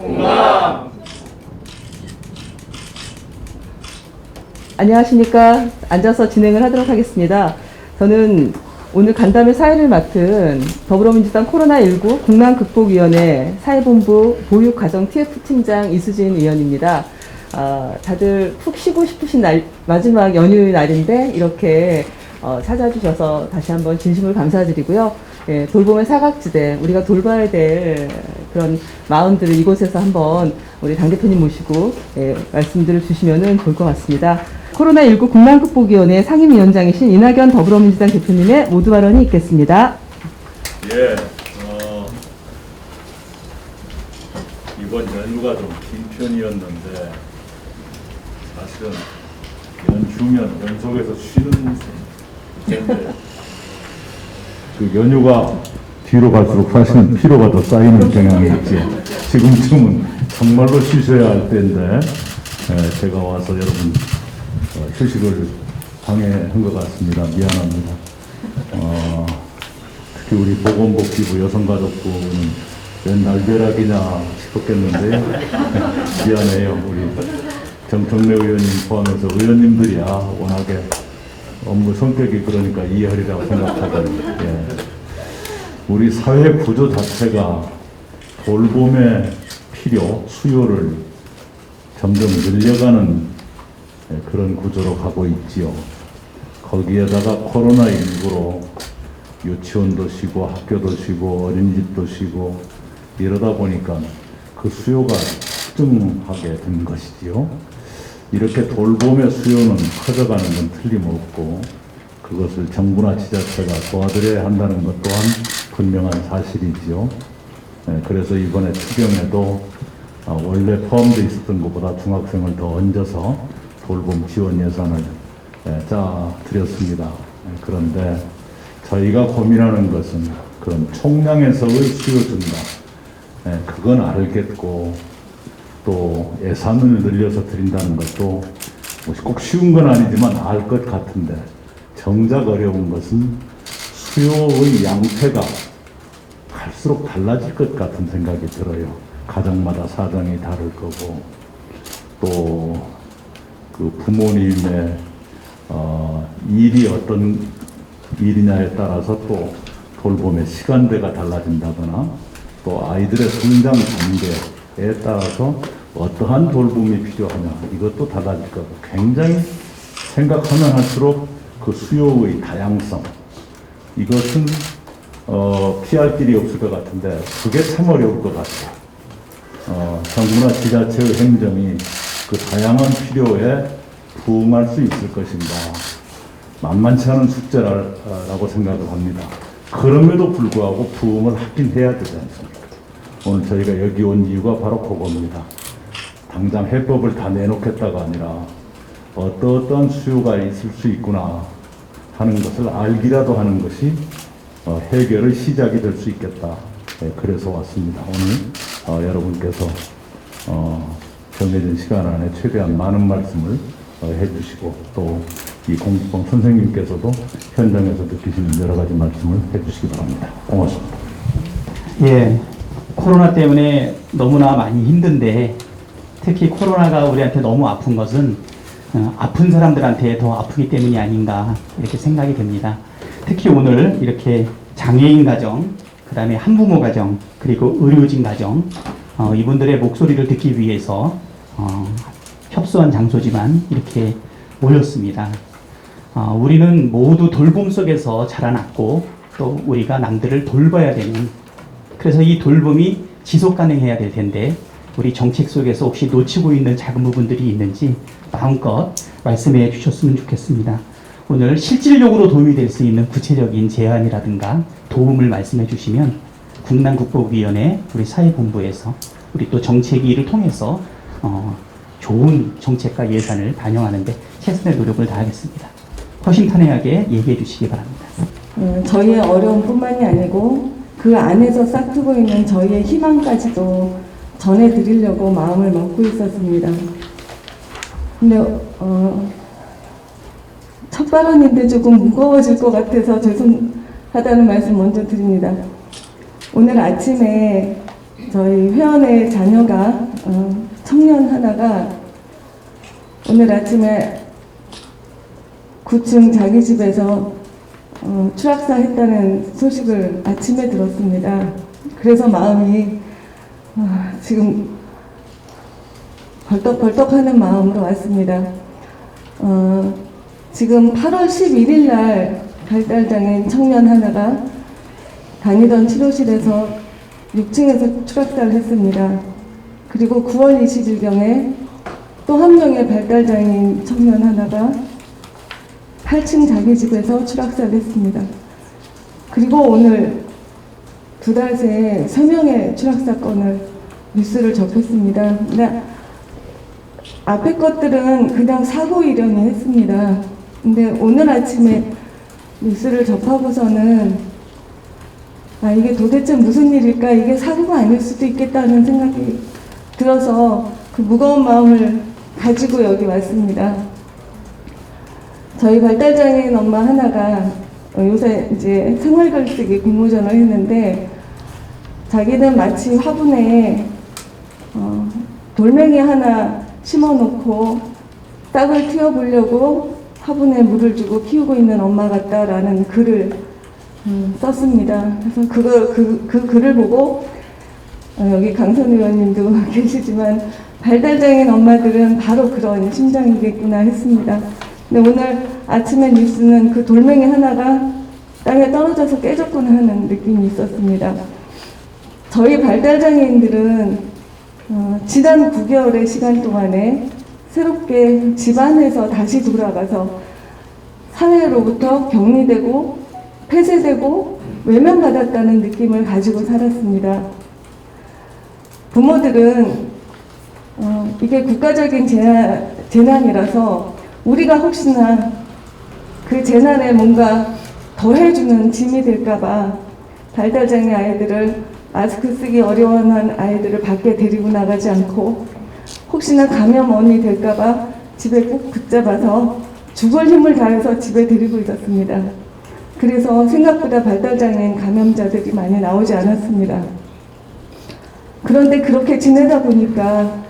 공감. 안녕하십니까. 앉아서 진행을 하도록 하겠습니다. 저는 오늘 간담회 사회를 맡은 더불어민주당 코로나19 국난극복위원회 사회본부 보육가정 TF팀장 이수진 의원입니다. 다들 푹 쉬고 싶으신 날, 마지막 연휴 날인데 이렇게 찾아주셔서 다시 한번 진심으로 감사드리고요. 예, 돌봄의 사각지대, 우리가 돌봐야 될 그런 마음들을 이곳에서 한번 우리 당대표님 모시고 말씀들을 주시면 좋을 것 같습니다. 코로나19 국난극복위원회 상임위원장이신 이낙연 더불어민주당 대표님의 모두 발언이 있겠습니다. 예, 이번 연휴가 좀 긴 편이었는데 사실은 연휴면 연속해서 쉬는 텐데 그 연휴가 뒤로 갈수록 사실은 피로가 더 쌓이는 경향이 있죠. 지금쯤은 정말로 쉬셔야 할 때인데 제가 와서 여러분 휴식을 방해한 것 같습니다. 미안합니다. 특히 우리 보건복지부 여성가족부는 웬 날벼락이냐 싶었겠는데요. 미안해요. 우리 정청래 의원님 포함해서 의원님들이야 워낙에 업무 성격이 그러니까 이해하리라고 생각하더니 우리 사회 구조 자체가 돌봄의 필요, 수요를 점점 늘려가는 그런 구조로 가고 있지요. 거기에다가 코로나19로 유치원도 쉬고 학교도 쉬고 어린이집도 쉬고 이러다 보니까 그 수요가 폭증하게 된 것이지요. 이렇게 돌봄의 수요는 커져가는 건 틀림없고 그것을 정부나 지자체가 도와드려야 한다는 것 또한 분명한 사실이지요. 그래서 이번에 추경에도 원래 포함되어 있었던 것보다 중학생을 더 얹어서 돌봄 지원 예산을 짜드렸습니다. 그런데 저희가 고민하는 것은 그런 총량에서의 수요 증가, 그건 알겠고 또 예산을 늘려서 드린다는 것도 꼭 쉬운 건 아니지만 알 것 같은데 정작 어려운 것은 수요의 양태가 갈수록 달라질 것 같은 생각이 들어요. 가정마다 사정이 다를 거고 또 그 부모님의 일이 어떤 일이냐에 따라서 또 돌봄의 시간대가 달라진다거나 또 아이들의 성장 단계에 따라서 어떠한 돌봄이 필요하냐 이것도 달라질 거고 굉장히 생각하면 할수록 그 수요의 다양성 이것은 피할 길이 없을 것 같은데 그게 참 어려울 것 같아요. 정부나 지자체의 행정이 그 다양한 필요에 부응할 수 있을 것인가 만만치 않은 숙제라고 생각을 합니다. 그럼에도 불구하고 부응을 하긴 해야 되지 않습니까? 오늘 저희가 여기 온 이유가 바로 그겁니다. 당장 해법을 다 내놓겠다가 아니라 어떠한 수요가 있을 수 있구나 하는 것을 알기라도 하는 것이 해결의 시작이 될 수 있겠다. 그래서 왔습니다. 오늘 여러분께서 정해진 시간 안에 최대한 많은 말씀을 해주시고 또 이 공부방 선생님께서도 현장에서 느끼시는 여러 가지 말씀을 해주시기 바랍니다. 고맙습니다. 예, 코로나 때문에 너무나 많이 힘든데 특히 코로나가 우리한테 너무 아픈 것은 아픈 사람들한테 더 아프기 때문이 아닌가 이렇게 생각이 됩니다. 특히 오늘 이렇게 장애인 가정, 그 다음에 한부모 가정, 그리고 의료진 가정 이분들의 목소리를 듣기 위해서 협소한 장소지만 이렇게 모였습니다. 우리는 모두 돌봄 속에서 자라났고 또 우리가 남들을 돌봐야 되는 그래서 이 돌봄이 지속 가능해야 될 텐데 우리 정책 속에서 혹시 놓치고 있는 작은 부분들이 있는지 마음껏 말씀해 주셨으면 좋겠습니다. 오늘 실질적으로 도움이 될 수 있는 구체적인 제안이라든가 도움을 말씀해 주시면 국난극복위원회 우리 사회본부에서 우리 또 정책위를 통해서 좋은 정책과 예산을 반영하는데 최선의 노력을 다하겠습니다. 허심탄회하게 얘기해 주시기 바랍니다. 저희의 어려움뿐만이 아니고 그 안에서 싹트고 있는 저희의 희망까지도 전해드리려고 마음을 먹고 있었습니다. 근데 첫 발언인데 조금 무거워질 것 같아서 죄송하다는 말씀 먼저 드립니다. 오늘 아침에 저희 회원의 자녀가 청년 하나가 오늘 아침에 9층 자기 집에서 추락사했다는 소식을 아침에 들었습니다. 그래서 마음이 지금 벌떡벌떡하는 마음으로 왔습니다. 지금 8월 11일 날 발달장애인 청년 하나가 다니던 치료실에서 6층에서 추락사를 했습니다. 그리고 9월 20일경에 또 한 명의 발달장애인 청년 하나가 8층 자기 집에서 추락사를 했습니다. 그리고 오늘 2달 새에 3명의 추락사건을 뉴스를 접했습니다. 근데 앞에 것들은 그냥 사고 일련이 했습니다. 근데 오늘 아침에 뉴스를 접하고서는 이게 도대체 무슨 일일까? 이게 사고가 아닐 수도 있겠다는 생각이 들어서 그 무거운 마음을 가지고 여기 왔습니다. 저희 발달장애인 엄마 하나가 요새 이제 생활글쓰기 공모전을 했는데 자기는 마치 화분에 돌멩이 하나 심어놓고 싹을 틔워보려고 화분에 물을 주고 키우고 있는 엄마 같다라는 글을 썼습니다. 그래서 그 글을 보고 여기 강선 의원님도 계시지만 발달장애인 엄마들은 바로 그런 심정이겠구나 했습니다. 근데 오늘 아침에 뉴스는 그 돌멩이 하나가 땅에 떨어져서 깨졌구나 하는 느낌이 있었습니다. 저희 발달장애인들은 지난 9개월의 시간 동안에 새롭게 집안에서 다시 돌아가서 사회로부터 격리되고 폐쇄되고 외면받았다는 느낌을 가지고 살았습니다. 부모들은 이게 국가적인 재난이라서 우리가 혹시나 그 재난에 뭔가 더해주는 짐이 될까봐 발달장애 아이들을 마스크 쓰기 어려워하는 아이들을 밖에 데리고 나가지 않고 혹시나 감염원이 될까봐 집에 꼭 붙잡아서 죽을 힘을 다해서 집에 데리고 있었습니다. 그래서 생각보다 발달장애인 감염자들이 많이 나오지 않았습니다. 그런데 그렇게 지내다 보니까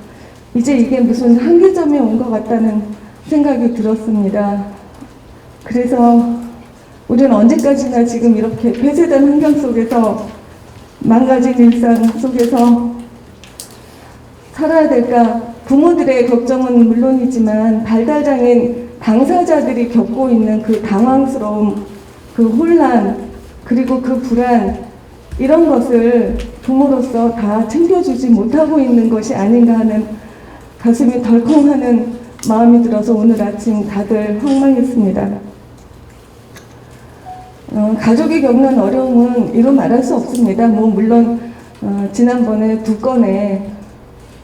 이제 이게 무슨 한계점에 온 것 같다는 생각이 들었습니다. 그래서 우리는 언제까지나 지금 이렇게 폐쇄된 환경 속에서 망가진 일상 속에서 살아야 될까? 부모들의 걱정은 물론이지만 발달장애인 당사자들이 겪고 있는 그 당황스러움, 그 혼란, 그리고 그 불안, 이런 것을 부모로서 다 챙겨주지 못하고 있는 것이 아닌가 하는 가슴이 덜컹하는 마음이 들어서 오늘 아침 다들 황망했습니다. 가족이 겪는 어려움은 이루 말할 수 없습니다. 물론 지난번에 2건의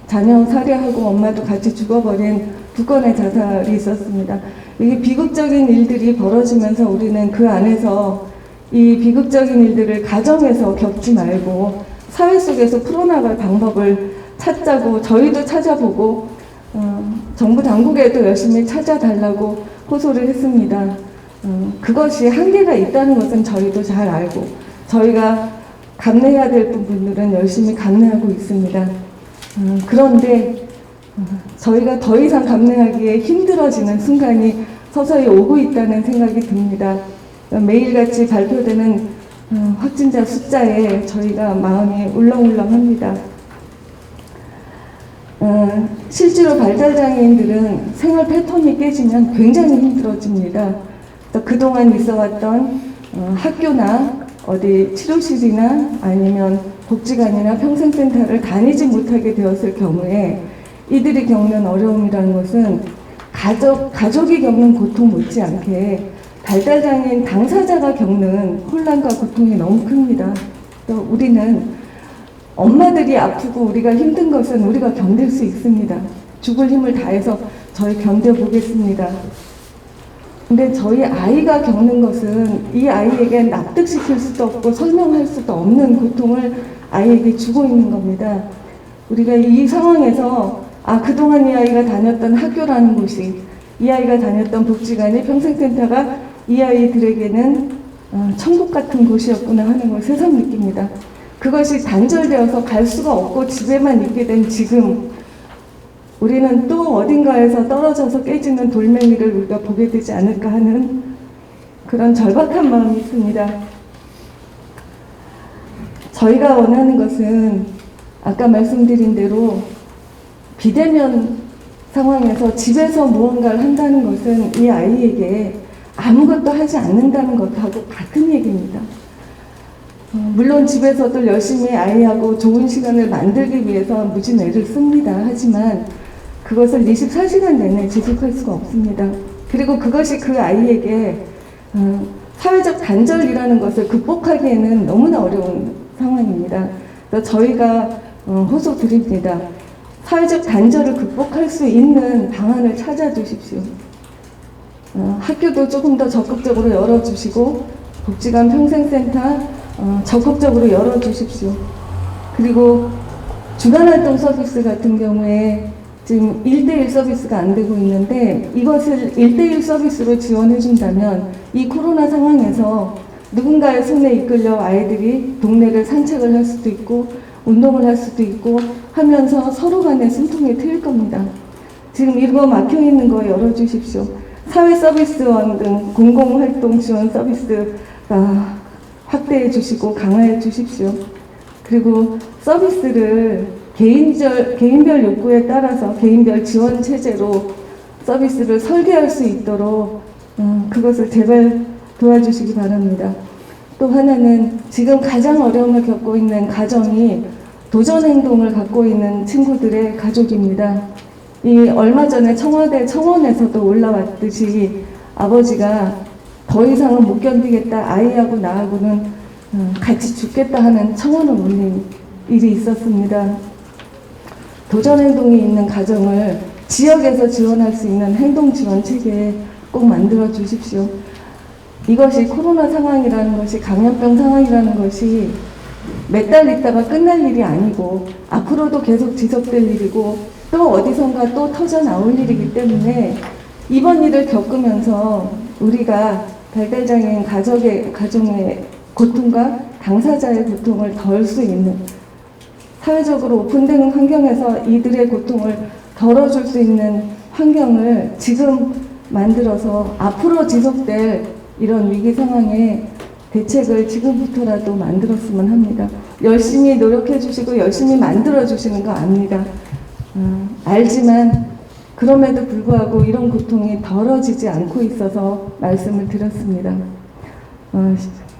자녀 살해하고 엄마도 같이 죽어버린 2건의 자살이 있었습니다. 이게 비극적인 일들이 벌어지면서 우리는 그 안에서 이 비극적인 일들을 가정에서 겪지 말고 사회 속에서 풀어나갈 방법을 찾자고 저희도 찾아보고 정부 당국에도 열심히 찾아달라고 호소를 했습니다. 그것이 한계가 있다는 것은 저희도 잘 알고 저희가 감내해야 될 부분들은 열심히 감내하고 있습니다. 그런데 저희가 더 이상 감내하기에 힘들어지는 순간이 서서히 오고 있다는 생각이 듭니다. 매일같이 발표되는 확진자 숫자에 저희가 마음이 울렁울렁합니다. 실제로 발달장애인들은 생활 패턴이 깨지면 굉장히 힘들어집니다. 그동안 있어왔던 학교나 어디 치료실이나 아니면 복지관이나 평생센터를 다니지 못하게 되었을 경우에 이들이 겪는 어려움이라는 것은 가족이 겪는 고통 못지않게 발달장애인 당사자가 겪는 혼란과 고통이 너무 큽니다. 또 우리는 엄마들이 아프고 우리가 힘든 것은 우리가 견딜 수 있습니다. 죽을 힘을 다해서 저희 견뎌보겠습니다. 근데 저희 아이가 겪는 것은 이 아이에게 납득시킬 수도 없고 설명할 수도 없는 고통을 아이에게 주고 있는 겁니다. 우리가 이 상황에서 그동안 이 아이가 다녔던 학교라는 곳이, 이 아이가 다녔던 복지관이, 평생센터가 이 아이들에게는 천국 같은 곳이었구나 하는 걸 새삼 느낍니다. 그것이 단절되어서 갈 수가 없고 집에만 있게 된 지금 우리는 또 어딘가에서 떨어져서 깨지는 돌멩이를 우리가 보게 되지 않을까 하는 그런 절박한 마음이 있습니다. 저희가 원하는 것은 아까 말씀드린 대로 비대면 상황에서 집에서 무언가를 한다는 것은 이 아이에게 아무것도 하지 않는다는 것하고 같은 얘기입니다. 물론 집에서도 열심히 아이하고 좋은 시간을 만들기 위해서 무진 애를 씁니다. 하지만 그것을 24시간 내내 지속할 수가 없습니다. 그리고 그것이 그 아이에게 사회적 단절이라는 것을 극복하기에는 너무나 어려운 상황입니다. 그래서 저희가 호소드립니다. 사회적 단절을 극복할 수 있는 방안을 찾아주십시오. 학교도 조금 더 적극적으로 열어주시고 복지관 평생센터 적극적으로 열어주십시오. 그리고 주간활동 서비스 같은 경우에 지금 1대1 서비스가 안 되고 있는데 이것을 1대1 서비스로 지원해준다면 이 코로나 상황에서 누군가의 손에 이끌려 아이들이 동네를 산책을 할 수도 있고 운동을 할 수도 있고 하면서 서로 간의 숨통이 트일 겁니다. 지금 이거 막혀 있는 거 열어주십시오. 사회 서비스원 등 공공활동 지원 서비스가 확대해 주시고 강화해 주십시오. 그리고 서비스를 개인별 욕구에 따라서 개인별 지원 체제로 서비스를 설계할 수 있도록 그것을 제발 도와주시기 바랍니다. 또 하나는 지금 가장 어려움을 겪고 있는 가정이 도전 행동을 갖고 있는 친구들의 가족입니다. 이 얼마 전에 청와대 청원에서도 올라왔듯이 아버지가 더 이상은 못 견디겠다, 아이하고 나하고는 같이 죽겠다 하는 청원을 올린 일이 있었습니다. 도전 행동이 있는 가정을 지역에서 지원할 수 있는 행동 지원 체계 꼭 만들어 주십시오. 이것이 코로나 상황이라는 것이, 감염병 상황이라는 것이 몇 달 있다가 끝날 일이 아니고 앞으로도 계속 지속될 일이고 또 어디선가 또 터져 나올 일이기 때문에 이번 일을 겪으면서 우리가 발달장애인 가정의 고통과 당사자의 고통을 덜 수 있는, 사회적으로 오픈된 환경에서 이들의 고통을 덜어줄 수 있는 환경을 지금 만들어서 앞으로 지속될 이런 위기 상황에 대책을 지금부터라도 만들었으면 합니다. 열심히 노력해 주시고 열심히 만들어 주시는 거 압니다. 알지만 그럼에도 불구하고 이런 고통이 덜어지지 않고 있어서 말씀을 드렸습니다.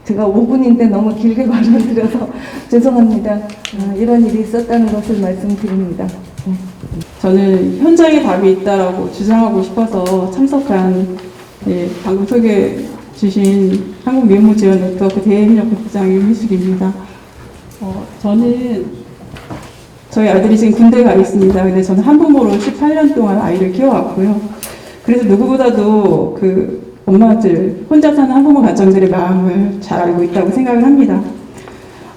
제가 5분인데 너무 길게 말씀드려서 죄송합니다. 이런 일이 있었다는 것을 말씀드립니다. 저는 현장에 답이 있다라고 주장하고 싶어서 참석한 방금 소개해 주신 한국미혼모지원네트워크 대협력국장 윤희숙입니다. 저는 저희 아들이 지금 군대 가 있습니다. 근데 저는 한부모로 18년 동안 아이를 키워왔고요. 그래서 누구보다도 그 엄마들, 혼자 사는 한부모 가정들의 마음을 잘 알고 있다고 생각을 합니다.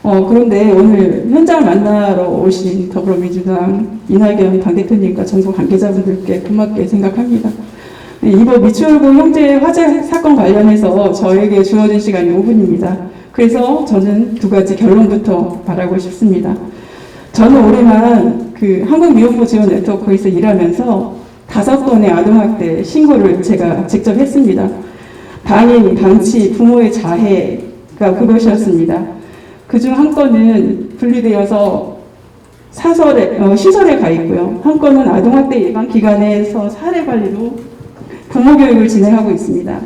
그런데 오늘 현장을 만나러 오신 더불어민주당 이낙연 당대표님과 정부 관계자분들께 고맙게 생각합니다. 이번 미추홀구 형제 화재 사건 관련해서 저에게 주어진 시간이 5분입니다. 그래서 저는 두 가지 결론부터 말하고 싶습니다. 저는 올해만 그 한국미혼모지원네트워크에서 일하면서 5건의 아동학대 신고를 제가 직접 했습니다. 방임, 방치, 부모의 자해가 그것이었습니다. 그중 한 건은 분리되어서 시설에 가 있고요. 한 건은 아동학대 예방 기관에서 사례 관리로 부모 교육을 진행하고 있습니다.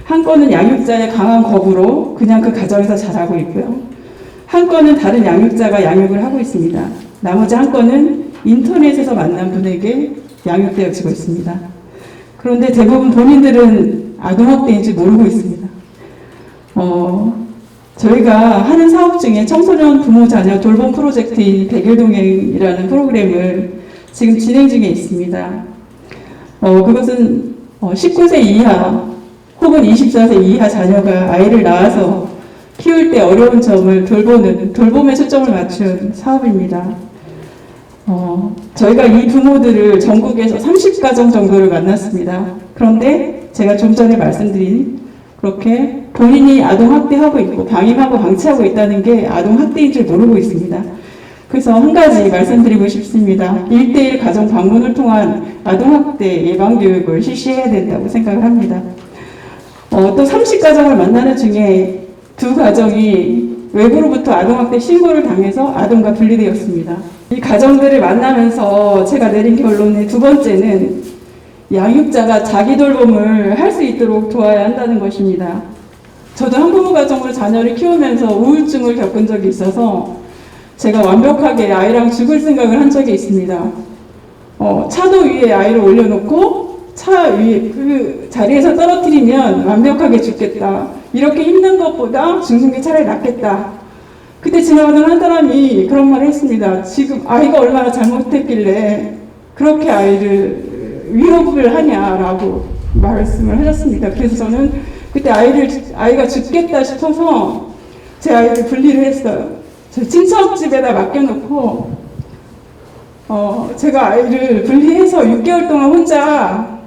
한 건은 양육자의 강한 거부로 그냥 그 가정에서 자라고 있고요. 한 건은 다른 양육자가 양육을 하고 있습니다. 나머지 한 건은 인터넷에서 만난 분에게 양육되어지고 있습니다. 그런데 대부분 본인들은 아동학대인지 모르고 있습니다. 저희가 하는 사업 중에 청소년 부모 자녀 돌봄 프로젝트인 백일동행이라는 프로그램을 지금 진행 중에 있습니다. 그것은 19세 이하 혹은 24세 이하 자녀가 아이를 낳아서 키울 때 어려운 점을 돌보는 돌봄에 초점을 맞춘 사업입니다. 저희가 이 부모들을 전국에서 30가정 정도를 만났습니다. 그런데 제가 좀 전에 말씀드린 그렇게 본인이 아동학대하고 있고 방임하고 방치하고 있다는 게 아동학대인 줄 모르고 있습니다. 그래서 한 가지 말씀드리고 싶습니다. 1대1 가정 방문을 통한 아동학대 예방교육을 실시해야 된다고 생각을 합니다. 또 30가정을 만나는 중에 2가정이 외부로부터 아동학대 신고를 당해서 아동과 분리되었습니다. 이 가정들을 만나면서 제가 내린 결론의 2번째는 양육자가 자기 돌봄을 할 수 있도록 도와야 한다는 것입니다. 저도 한부모 가정으로 자녀를 키우면서 우울증을 겪은 적이 있어서 제가 완벽하게 아이랑 죽을 생각을 한 적이 있습니다. 차도 위에 아이를 올려놓고 차 위에 그 자리에서 떨어뜨리면 완벽하게 죽겠다. 이렇게 힘든 것보다 죽는 게 차라리 낫겠다. 그때 지나가던 한 사람이 그런 말을 했습니다. 지금 아이가 얼마나 잘못했길래 그렇게 아이를 위협을 하냐라고 말씀을 하셨습니다. 그래서 저는 그때 아이가 죽겠다 싶어서 제 아이를 분리를 했어요. 저 친척 집에다 맡겨놓고 제가 아이를 분리해서 6개월 동안 혼자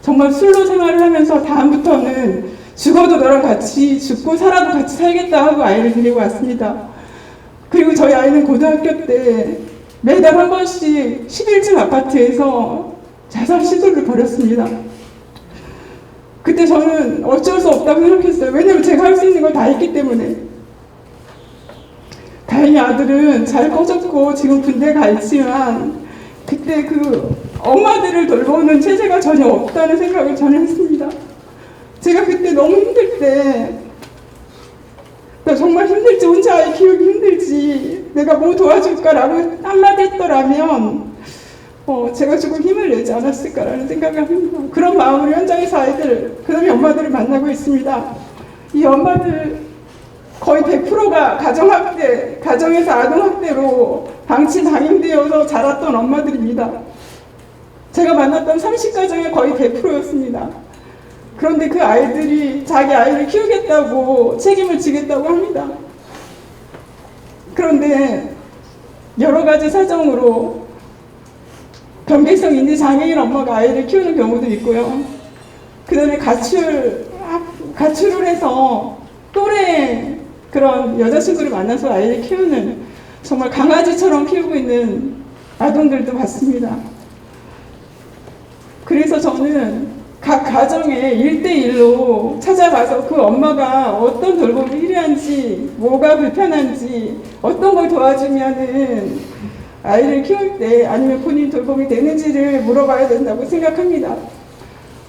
정말 술로 생활을 하면서 다음부터는 죽어도 너랑 같이 죽고 살아도 같이 살겠다 하고 아이를 데리고 왔습니다. 그리고 저희 아이는 고등학교 때 매달 한 번씩 11층 아파트에서 자살 시도를 벌였습니다. 그때 저는 어쩔 수 없다고 생각했어요. 왜냐면 제가 할 수 있는 걸 다 했기 때문에. 다행히 아들은 잘 커졌고 지금 군대 가 있지만 그때 그 엄마들을 돌보는 체제가 전혀 없다는 생각을 전혀 했습니다. 제가 그때 너무 힘들 때 나 정말 힘들지, 혼자 아이 키우기 힘들지, 내가 뭐 도와줄까라고 한마디 했더라면 제가 조금 힘을 내지 않았을까라는 생각을 합니다. 그런 마음으로 현장에서 아이들, 그 다음에 엄마들을 만나고 있습니다. 이 엄마들 거의 100%가 가정학대, 가정에서 아동학대로 방치 방임되어서 자랐던 엄마들입니다. 제가 만났던 30가정의 거의 100%였습니다. 그런데 그 아이들이 자기 아이를 키우겠다고 책임을 지겠다고 합니다. 그런데 여러 가지 사정으로 변백성 인지 장애인 엄마가 아이를 키우는 경우도 있고요. 그 다음에 가출을 해서 또래 그런 여자친구를 만나서 아이를 키우는 정말 강아지처럼 키우고 있는 아동들도 봤습니다. 그래서 저는 각 가정에 1대1로 찾아가서 그 엄마가 어떤 돌봄이 필요한지, 뭐가 불편한지, 어떤 걸 도와주면은 아이를 키울 때 아니면 본인 돌봄이 되는지를 물어봐야 된다고 생각합니다.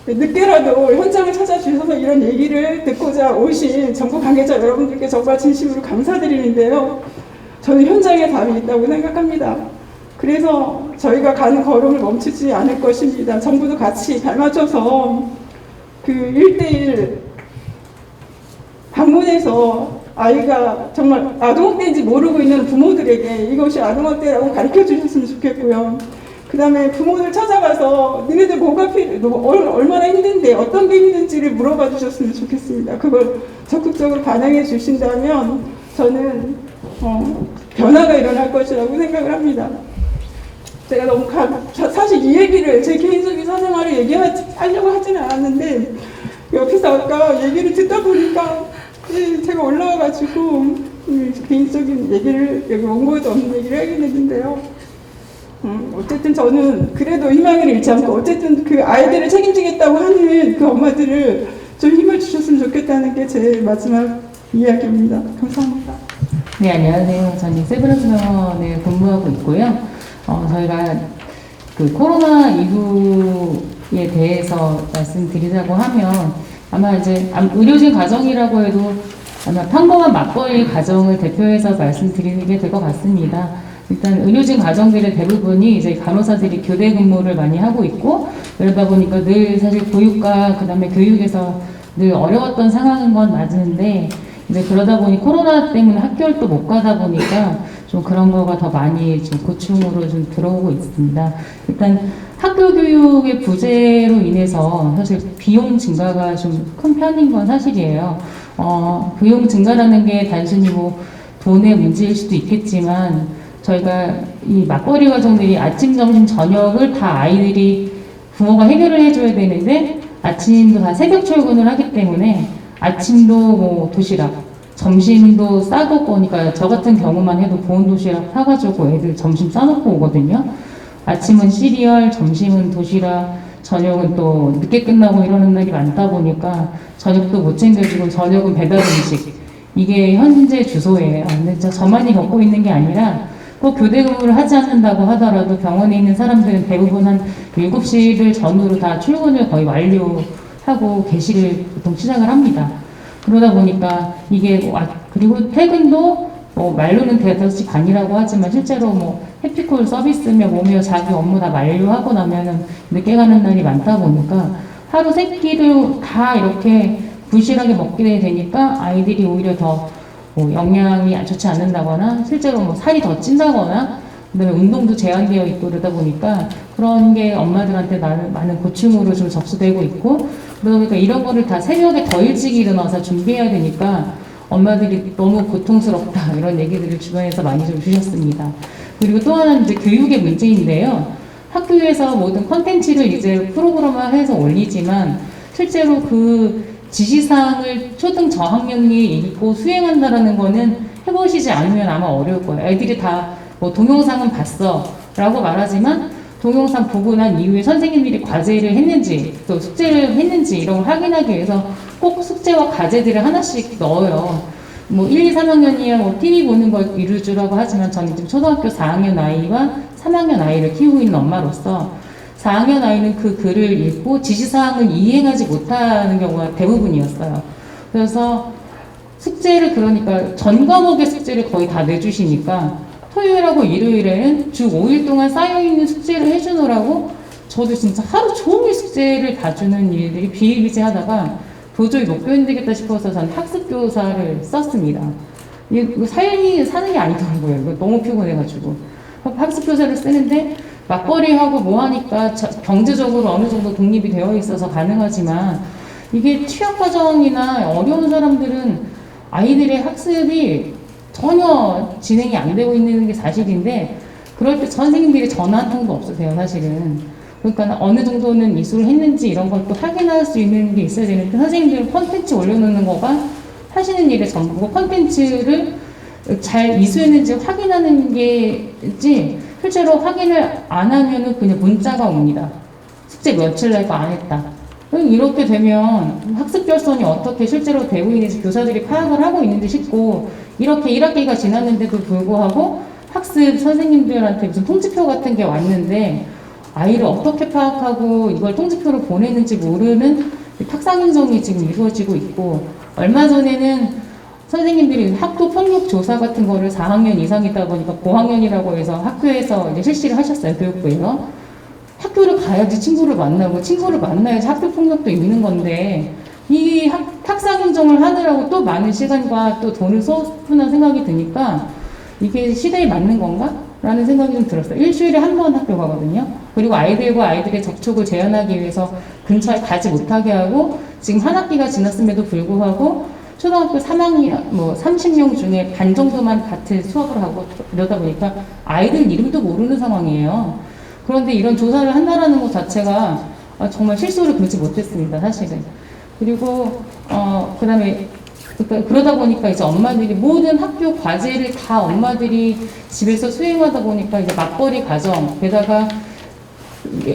늦게라도 현장을 찾아주셔서 이런 얘기를 듣고자 오신 정부 관계자 여러분들께 정말 진심으로 감사드리는데요. 저는 현장에 답이 있다고 생각합니다. 그래서 저희가 가는 걸음을 멈추지 않을 것입니다. 정부도 같이 발 맞춰서 그 1대1 방문해서 아이가 정말 아동학대인지 모르고 있는 부모들에게 이것이 아동학대라고 가르쳐 주셨으면 좋겠고요. 그 다음에 부모들 찾아가서 니네들 뭐가 얼마나 힘든데 어떤 게 힘든지를 물어봐 주셨으면 좋겠습니다. 그걸 적극적으로 반영해 주신다면 저는 변화가 일어날 것이라고 생각을 합니다. 제가 너무 사실 이 얘기를 제 개인적인 사생활을 얘기하려고 하지는 않았는데 옆에서 아까 얘기를 듣다 보니까 제가 올라와가지고 개인적인 얘기를 여기 원고에도 없는 얘기를 하게 됐는데요. 어쨌든 저는 그래도 희망을 잃지 않고 어쨌든 그 아이들을 책임지겠다고 하는 그 엄마들을 좀 힘을 주셨으면 좋겠다는 게 제 마지막 이야기입니다. 감사합니다. 네, 안녕하세요. 저는 세브란스 병원에 근무하고 있고요. 저희가 그 코로나 이후에 대해서 말씀드리자고 하면 아마 이제 의료진 가정이라고 해도 아마 평범한 맞벌이 가정을 대표해서 말씀드리게 될 것 같습니다. 일단 의료진 가정들의 대부분이 이제 간호사들이 교대 근무를 많이 하고 있고 그러다 보니까 늘 사실 보육과 그다음에 교육에서 늘 어려웠던 상황인 건 맞는데 이제 그러다 보니 코로나 때문에 학교를 또 못 가다 보니까 좀 그런 거가 더 많이 좀 고충으로 좀 들어오고 있습니다. 일단 학교 교육의 부재로 인해서 사실 비용 증가가 좀 큰 편인 건 사실이에요. 비용 증가라는 게 단순히 뭐 돈의 문제일 수도 있겠지만 저희가 이 맞벌이 가정들이 아침, 점심, 저녁을 다 아이들이 부모가 해결을 해줘야 되는데 아침도 다 새벽 출근을 하기 때문에 아침도 뭐 도시락, 점심도 싸고 오니까 저 같은 경우만 해도 보온 도시락 사가지고 애들 점심 싸놓고 오거든요. 아침은 시리얼, 점심은 도시락, 저녁은 또 늦게 끝나고 이러는 날이 많다 보니까 저녁도 못 챙겨주고 저녁은 배달 음식. 이게 현재 주소예요. 근데 저만이 겪고 있는 게 아니라 꼭 교대 근무를 하지 않는다고 하더라도 병원에 있는 사람들은 대부분 한 7시를 전후로 다 출근을 거의 완료하고 개시를 보통 시작을 합니다. 그러다 보니까 이게 그리고 퇴근도 말로는 5시 반이라고 하지만 실제로 해피콜 서비스며 뭐며 자기 업무 다 만료하고 나면은 늦게 가는 날이 많다 보니까 하루 3끼를 다 이렇게 부실하게 먹게 되니까 아이들이 오히려 더 영양이 좋지 않는다거나 실제로 살이 더 찐다거나 그다음에 운동도 제한되어 있고 그러다 보니까 그런 게 엄마들한테 많은 고충으로 좀 접수되고 있고 그러다 보니까 이런 거를 다 새벽에 더 일찍 일어나서 준비해야 되니까 엄마들이 너무 고통스럽다 이런 얘기들을 주변에서 많이 좀 주셨습니다. 그리고 또 하나는 이제 교육의 문제인데요. 학교에서 모든 컨텐츠를 이제 프로그램화해서 올리지만 실제로 그 지시사항을 초등 저학년이 읽고 수행한다라는 거는 해보시지 않으면 아마 어려울 거예요. 애들이 다 동영상은 봤어 라고 말하지만 동영상 보고 난 이후에 선생님들이 과제를 했는지 또 숙제를 했는지 이런 걸 확인하기 위해서 꼭 숙제와 과제들을 하나씩 넣어요. 1, 2, 3학년이야 TV 보는 걸 이루주라고 하지만 저는 지금 초등학교 4학년 아이와 3학년 아이를 키우고 있는 엄마로서 4학년 아이는 그 글을 읽고 지시사항을 이행하지 못하는 경우가 대부분이었어요. 그래서 숙제를 그러니까 전 과목의 숙제를 거의 다 내주시니까 토요일하고 일요일에는 주 5일 동안 쌓여있는 숙제를 해주느라고 저도 진짜 하루 종일 숙제를 봐주는 일들이 비일비재하다가 도저히 못 견디겠다 싶어서 전 학습교사를 썼습니다. 이거 삶이 사는 게 아니더라고요. 이거 너무 피곤해가지고. 학습교사를 쓰는데 맞벌이하고 뭐 하니까 경제적으로 어느 정도 독립이 되어 있어서 가능하지만 이게 취약가정이나 어려운 사람들은 아이들의 학습이 전혀 진행이 안 되고 있는 게 사실인데 그럴 때 선생님들이 전화 한 통도 없으세요, 사실은. 그러니까 어느 정도는 이수를 했는지 이런 걸 또 확인할 수 있는 게 있어야 되는데 선생님들은 콘텐츠 올려놓는 거가 하시는 일의 전부고 콘텐츠를 잘 이수했는지 확인하는 게지 실제로 확인을 안 하면은 그냥 문자가 옵니다. 숙제 며칠 날 거 안 했다. 이렇게 되면 학습 결손이 어떻게 실제로 되고 있는지 교사들이 파악을 하고 있는지 싶고 이렇게 1학기가 지났는데도 불구하고 학습 선생님들한테 무슨 통지표 같은 게 왔는데 아이를 어떻게 파악하고 이걸 통지표로 보내는지 모르는 탁상 행정이 지금 이루어지고 있고 얼마 전에는 선생님들이 학교 폭력 조사 같은 거를 4학년 이상이다 보니까 고학년이라고 해서 학교에서 이제 실시를 하셨어요. 교육부에서. 학교를 가야지 친구를 만나고 친구를 만나야지 학교 폭력도 있는 건데 이 탁상 행정을 하느라고 또 많은 시간과 또 돈을 쏟구나 생각이 드니까 이게 시대에 맞는 건가? 라는 생각이 좀 들었어요. 일주일에 한 번 학교 가거든요. 그리고 아이들과 아이들의 접촉을 제한하기 위해서 근처에 가지 못하게 하고 지금 한 학기가 지났음에도 불구하고 초등학교 3학년 30명 중에 반 정도만 같은 수업을 하고 이러다 보니까 아이들 이름도 모르는 상황이에요. 그런데 이런 조사를 한다라는 것 자체가 정말 실수를 금치 못했습니다, 사실은. 그리고 그다음에 그러다 보니까 이제 엄마들이 모든 학교 과제를 다 엄마들이 집에서 수행하다 보니까 이제 맞벌이 가정 게다가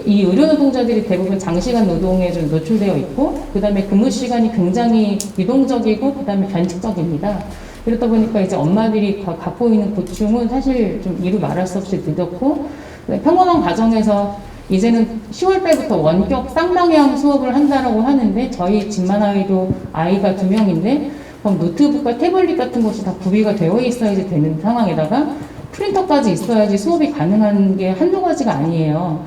이 의료 노동자들이 대부분 장시간 노동에 좀 노출되어 있고 그다음에 근무 시간이 굉장히 유동적이고 그다음에 변칙적입니다. 그러다 보니까 이제 엄마들이 갖고 있는 고충은 사실 좀 이루 말할 수 없이 늦었고 평범한 가정에서 이제는 10월 달부터 원격 쌍방향 수업을 한다라고 하는데 저희 집만 아이도 아이가 2명인데 그럼 노트북과 태블릿 같은 것이 다 구비가 되어 있어야지 되는 상황에다가 프린터까지 있어야지 수업이 가능한 게 한두 가지가 아니에요.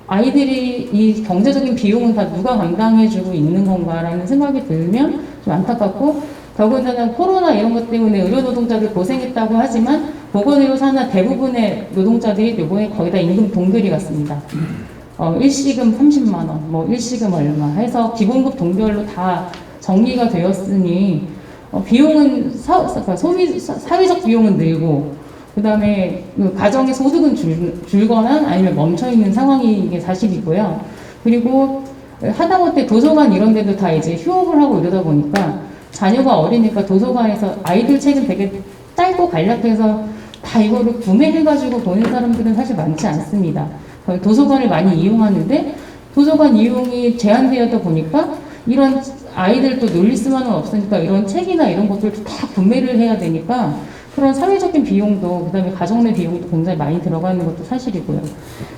아이들이 이 경제적인 비용은 다 누가 감당해주고 있는 건가라는 생각이 들면 좀 안타깝고 더군다나 코로나 이런 것 때문에 의료 노동자들 고생했다고 하지만 보건의료사나 대부분의 노동자들이 이번에 거의 다 임금 동결이 갔습니다. 일시금 30만 원, 일시금 얼마 해서 기본급 동결로 다 정리가 되었으니 비용은 사회적 비용은 늘고 그 다음에 가정의 소득은 줄거나 아니면 멈춰있는 상황이 이게 사실이고요. 그리고 하다못해 도서관 이런 데도 다 이제 휴업을 하고 이러다 보니까 자녀가 어리니까 도서관에서 아이들 책은 되게 짧고 간략해서 다 이거를 구매해가지고 보는 사람들은 사실 많지 않습니다. 거의 도서관을 많이 이용하는데 도서관 이용이 제한되었다 보니까 이런 아이들도 놀릴 수만은 없으니까 이런 책이나 이런 것들도 다 구매를 해야 되니까 그런 사회적인 비용도 그다음에 가정 내 비용도 굉장히 많이 들어가는 것도 사실이고요.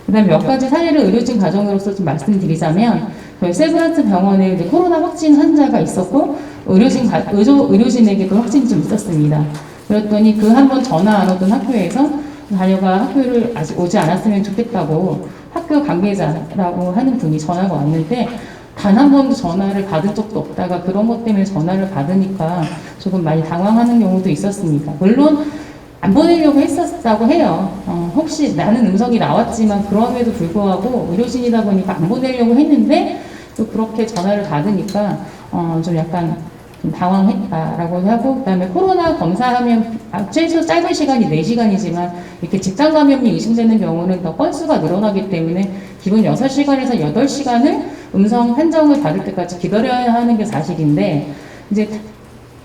그다음에 몇 가지 사례를 의료진 가정으로서 좀 말씀드리자면 저희 세브란스 병원에 이제 코로나 확진 환자가 있었고 의료진에게도 확진이 좀 있었습니다. 그랬더니 그 한 번 전화 안 오던 학교에서 자녀가 학교를 아직 오지 않았으면 좋겠다고 학교 관계자라고 하는 분이 전화가 왔는데 단 한 번도 전화를 받은 적도 없다가 그런 것 때문에 전화를 받으니까 조금 많이 당황하는 경우도 있었습니다. 물론 안 보내려고 했었다고 해요. 혹시 나는 음성이 나왔지만 그럼에도 불구하고 의료진이다 보니까 안 보내려고 했는데 또 그렇게 전화를 받으니까 좀 약간 좀 당황했다라고 하고 그다음에 코로나 검사하면 최소 짧은 시간이 4시간이지만 이렇게 집단 감염이 의심되는 경우는 더 건수가 늘어나기 때문에 기본 6시간에서 8시간을 음성 판정을 받을 때까지 기다려야 하는 게 사실인데 이제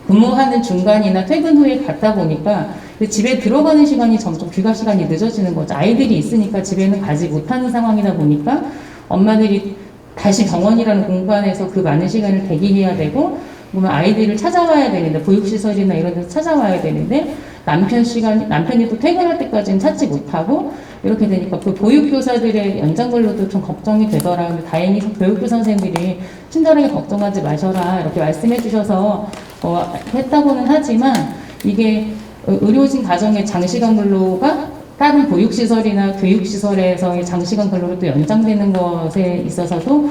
근무하는 중간이나 퇴근 후에 갔다 보니까 집에 들어가는 시간이 점점 귀가 시간이 늦어지는 거죠. 아이들이 있으니까 집에는 가지 못하는 상황이다 보니까 엄마들이 다시 병원이라는 공간에서 그 많은 시간을 대기해야 되고 보면 아이들을 찾아와야 되는데 보육시설이나 이런 데서 찾아와야 되는데 남편이 또 퇴근할 때까지는 찾지 못하고 이렇게 되니까 그 보육교사들의 연장근로도 좀 걱정이 되더라. 근데 다행히 교육교 선생님들이 친절하게 걱정하지 마셔라 이렇게 말씀해 주셔서 했다고는 하지만 이게 의료진 가정의 장시간 근로가 다른 보육시설이나 교육시설에서의 장시간 근로로 또 연장되는 것에 있어서도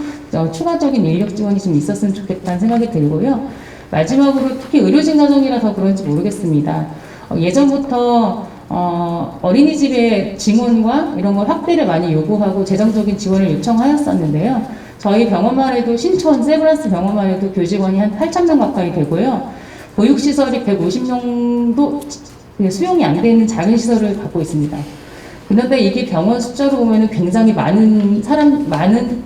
추가적인 인력 지원이 좀 있었으면 좋겠다는 생각이 들고요. 마지막으로 특히 의료진 가정이라 더 그런지 모르겠습니다. 예전부터 어린이집의 증원과 이런 걸 확대를 많이 요구하고 재정적인 지원을 요청하였었는데요. 저희 병원만 해도 신촌 세브란스 병원만 해도 교직원이 한 8,000명 가까이 되고요. 보육시설이 150명도 수용이 안 되는 작은 시설을 갖고 있습니다. 그런데 이게 병원 숫자로 보면 굉장히 많은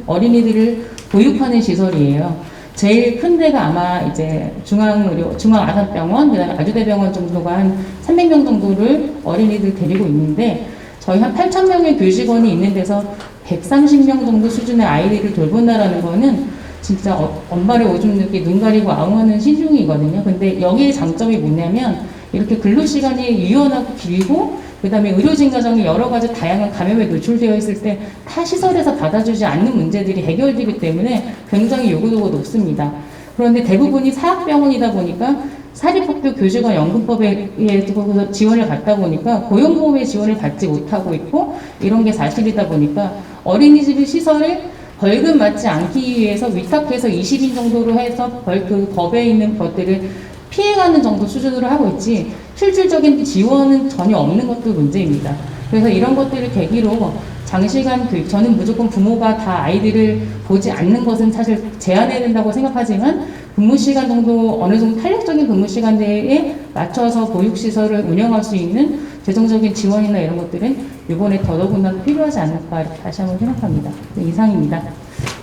어린이들을 보육하는 시설이에요. 제일 큰 데가 아마 이제 중앙아산병원, 그다음에 아주대병원 정도가 한 300명 정도를 어린이들 데리고 있는데 저희 한 8,000명의 교직원이 있는 데서 130명 정도 수준의 아이들을 돌본다라는 거는 진짜 엄발에 오줌 누기 눈 가리고 아웅하는 신중이거든요. 근데 여기의 장점이 뭐냐면 이렇게 근로시간이 유연하고 길고 그다음에 의료진 가정이 여러 가지 다양한 감염에 노출되어 있을 때 타 시설에서 받아주지 않는 문제들이 해결되기 때문에 굉장히 요구도가 높습니다. 그런데 대부분이 사학병원이다 보니까 사립학교 교직원 연금법에 의해서 지원을 받다 보니까 고용보험의 지원을 받지 못하고 있고 이런 게 사실이다 보니까 어린이집 시설을 벌금 맞지 않기 위해서 위탁해서 20인 정도로 해서 그 법에 있는 것들을 피해가는 정도 수준으로 하고 있지 실질적인 지원은 전혀 없는 것도 문제입니다. 그래서 이런 것들을 계기로 장시간 교육, 저는 무조건 부모가 다 아이들을 보지 않는 것은 사실 제한해야 된다고 생각하지만 근무 시간 정도 어느 정도 탄력적인 근무 시간 내에 맞춰서 보육시설을 운영할 수 있는 재정적인 지원이나 이런 것들은 이번에 더더군다나 필요하지 않을까 이렇게 다시 한번 생각합니다. 네, 이상입니다.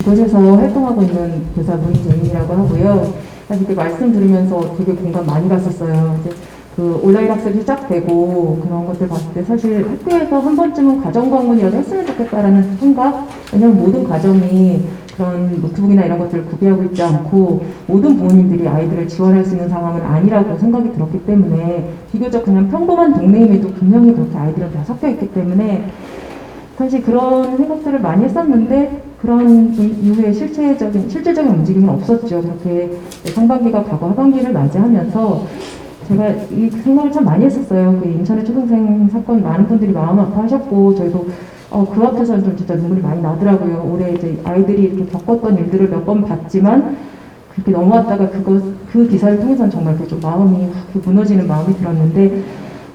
이곳에서 활동하고 있는 교사 문재인이라고 하고요. 사실 이렇게 말씀 들으면서 되게 공감 많이 갔었어요. 이제 그 온라인 학습이 시작되고 그런 것들 봤을 때 사실 학교에서 한 번쯤은 가정 방문이라도 했으면 좋겠다라는 생각. 왜냐면 모든 가정이 그런 노트북이나 이런 것들을 구비하고 있지 않고 모든 부모님들이 아이들을 지원할 수 있는 상황은 아니라고 생각이 들었기 때문에 비교적 그냥 평범한 동네임에도 분명히 그렇게 아이들은 다 섞여 있기 때문에 사실 그런 생각들을 많이 했었는데 그런 좀 이후에 실질적인 움직임은 없었죠. 그렇게 상반기가 가고 하반기를 맞이하면서 제가 이 생각을 참 많이 했었어요. 그 인천의 초등생 사건 많은 분들이 마음 아파하셨고 저희도 그 앞에서는 좀 진짜 눈물이 많이 나더라고요. 올해 이제 아이들이 이렇게 겪었던 일들을 몇 번 봤지만 그렇게 넘어왔다가 그 기사를 통해서는 정말 좀 마음이 무너지는 마음이 들었는데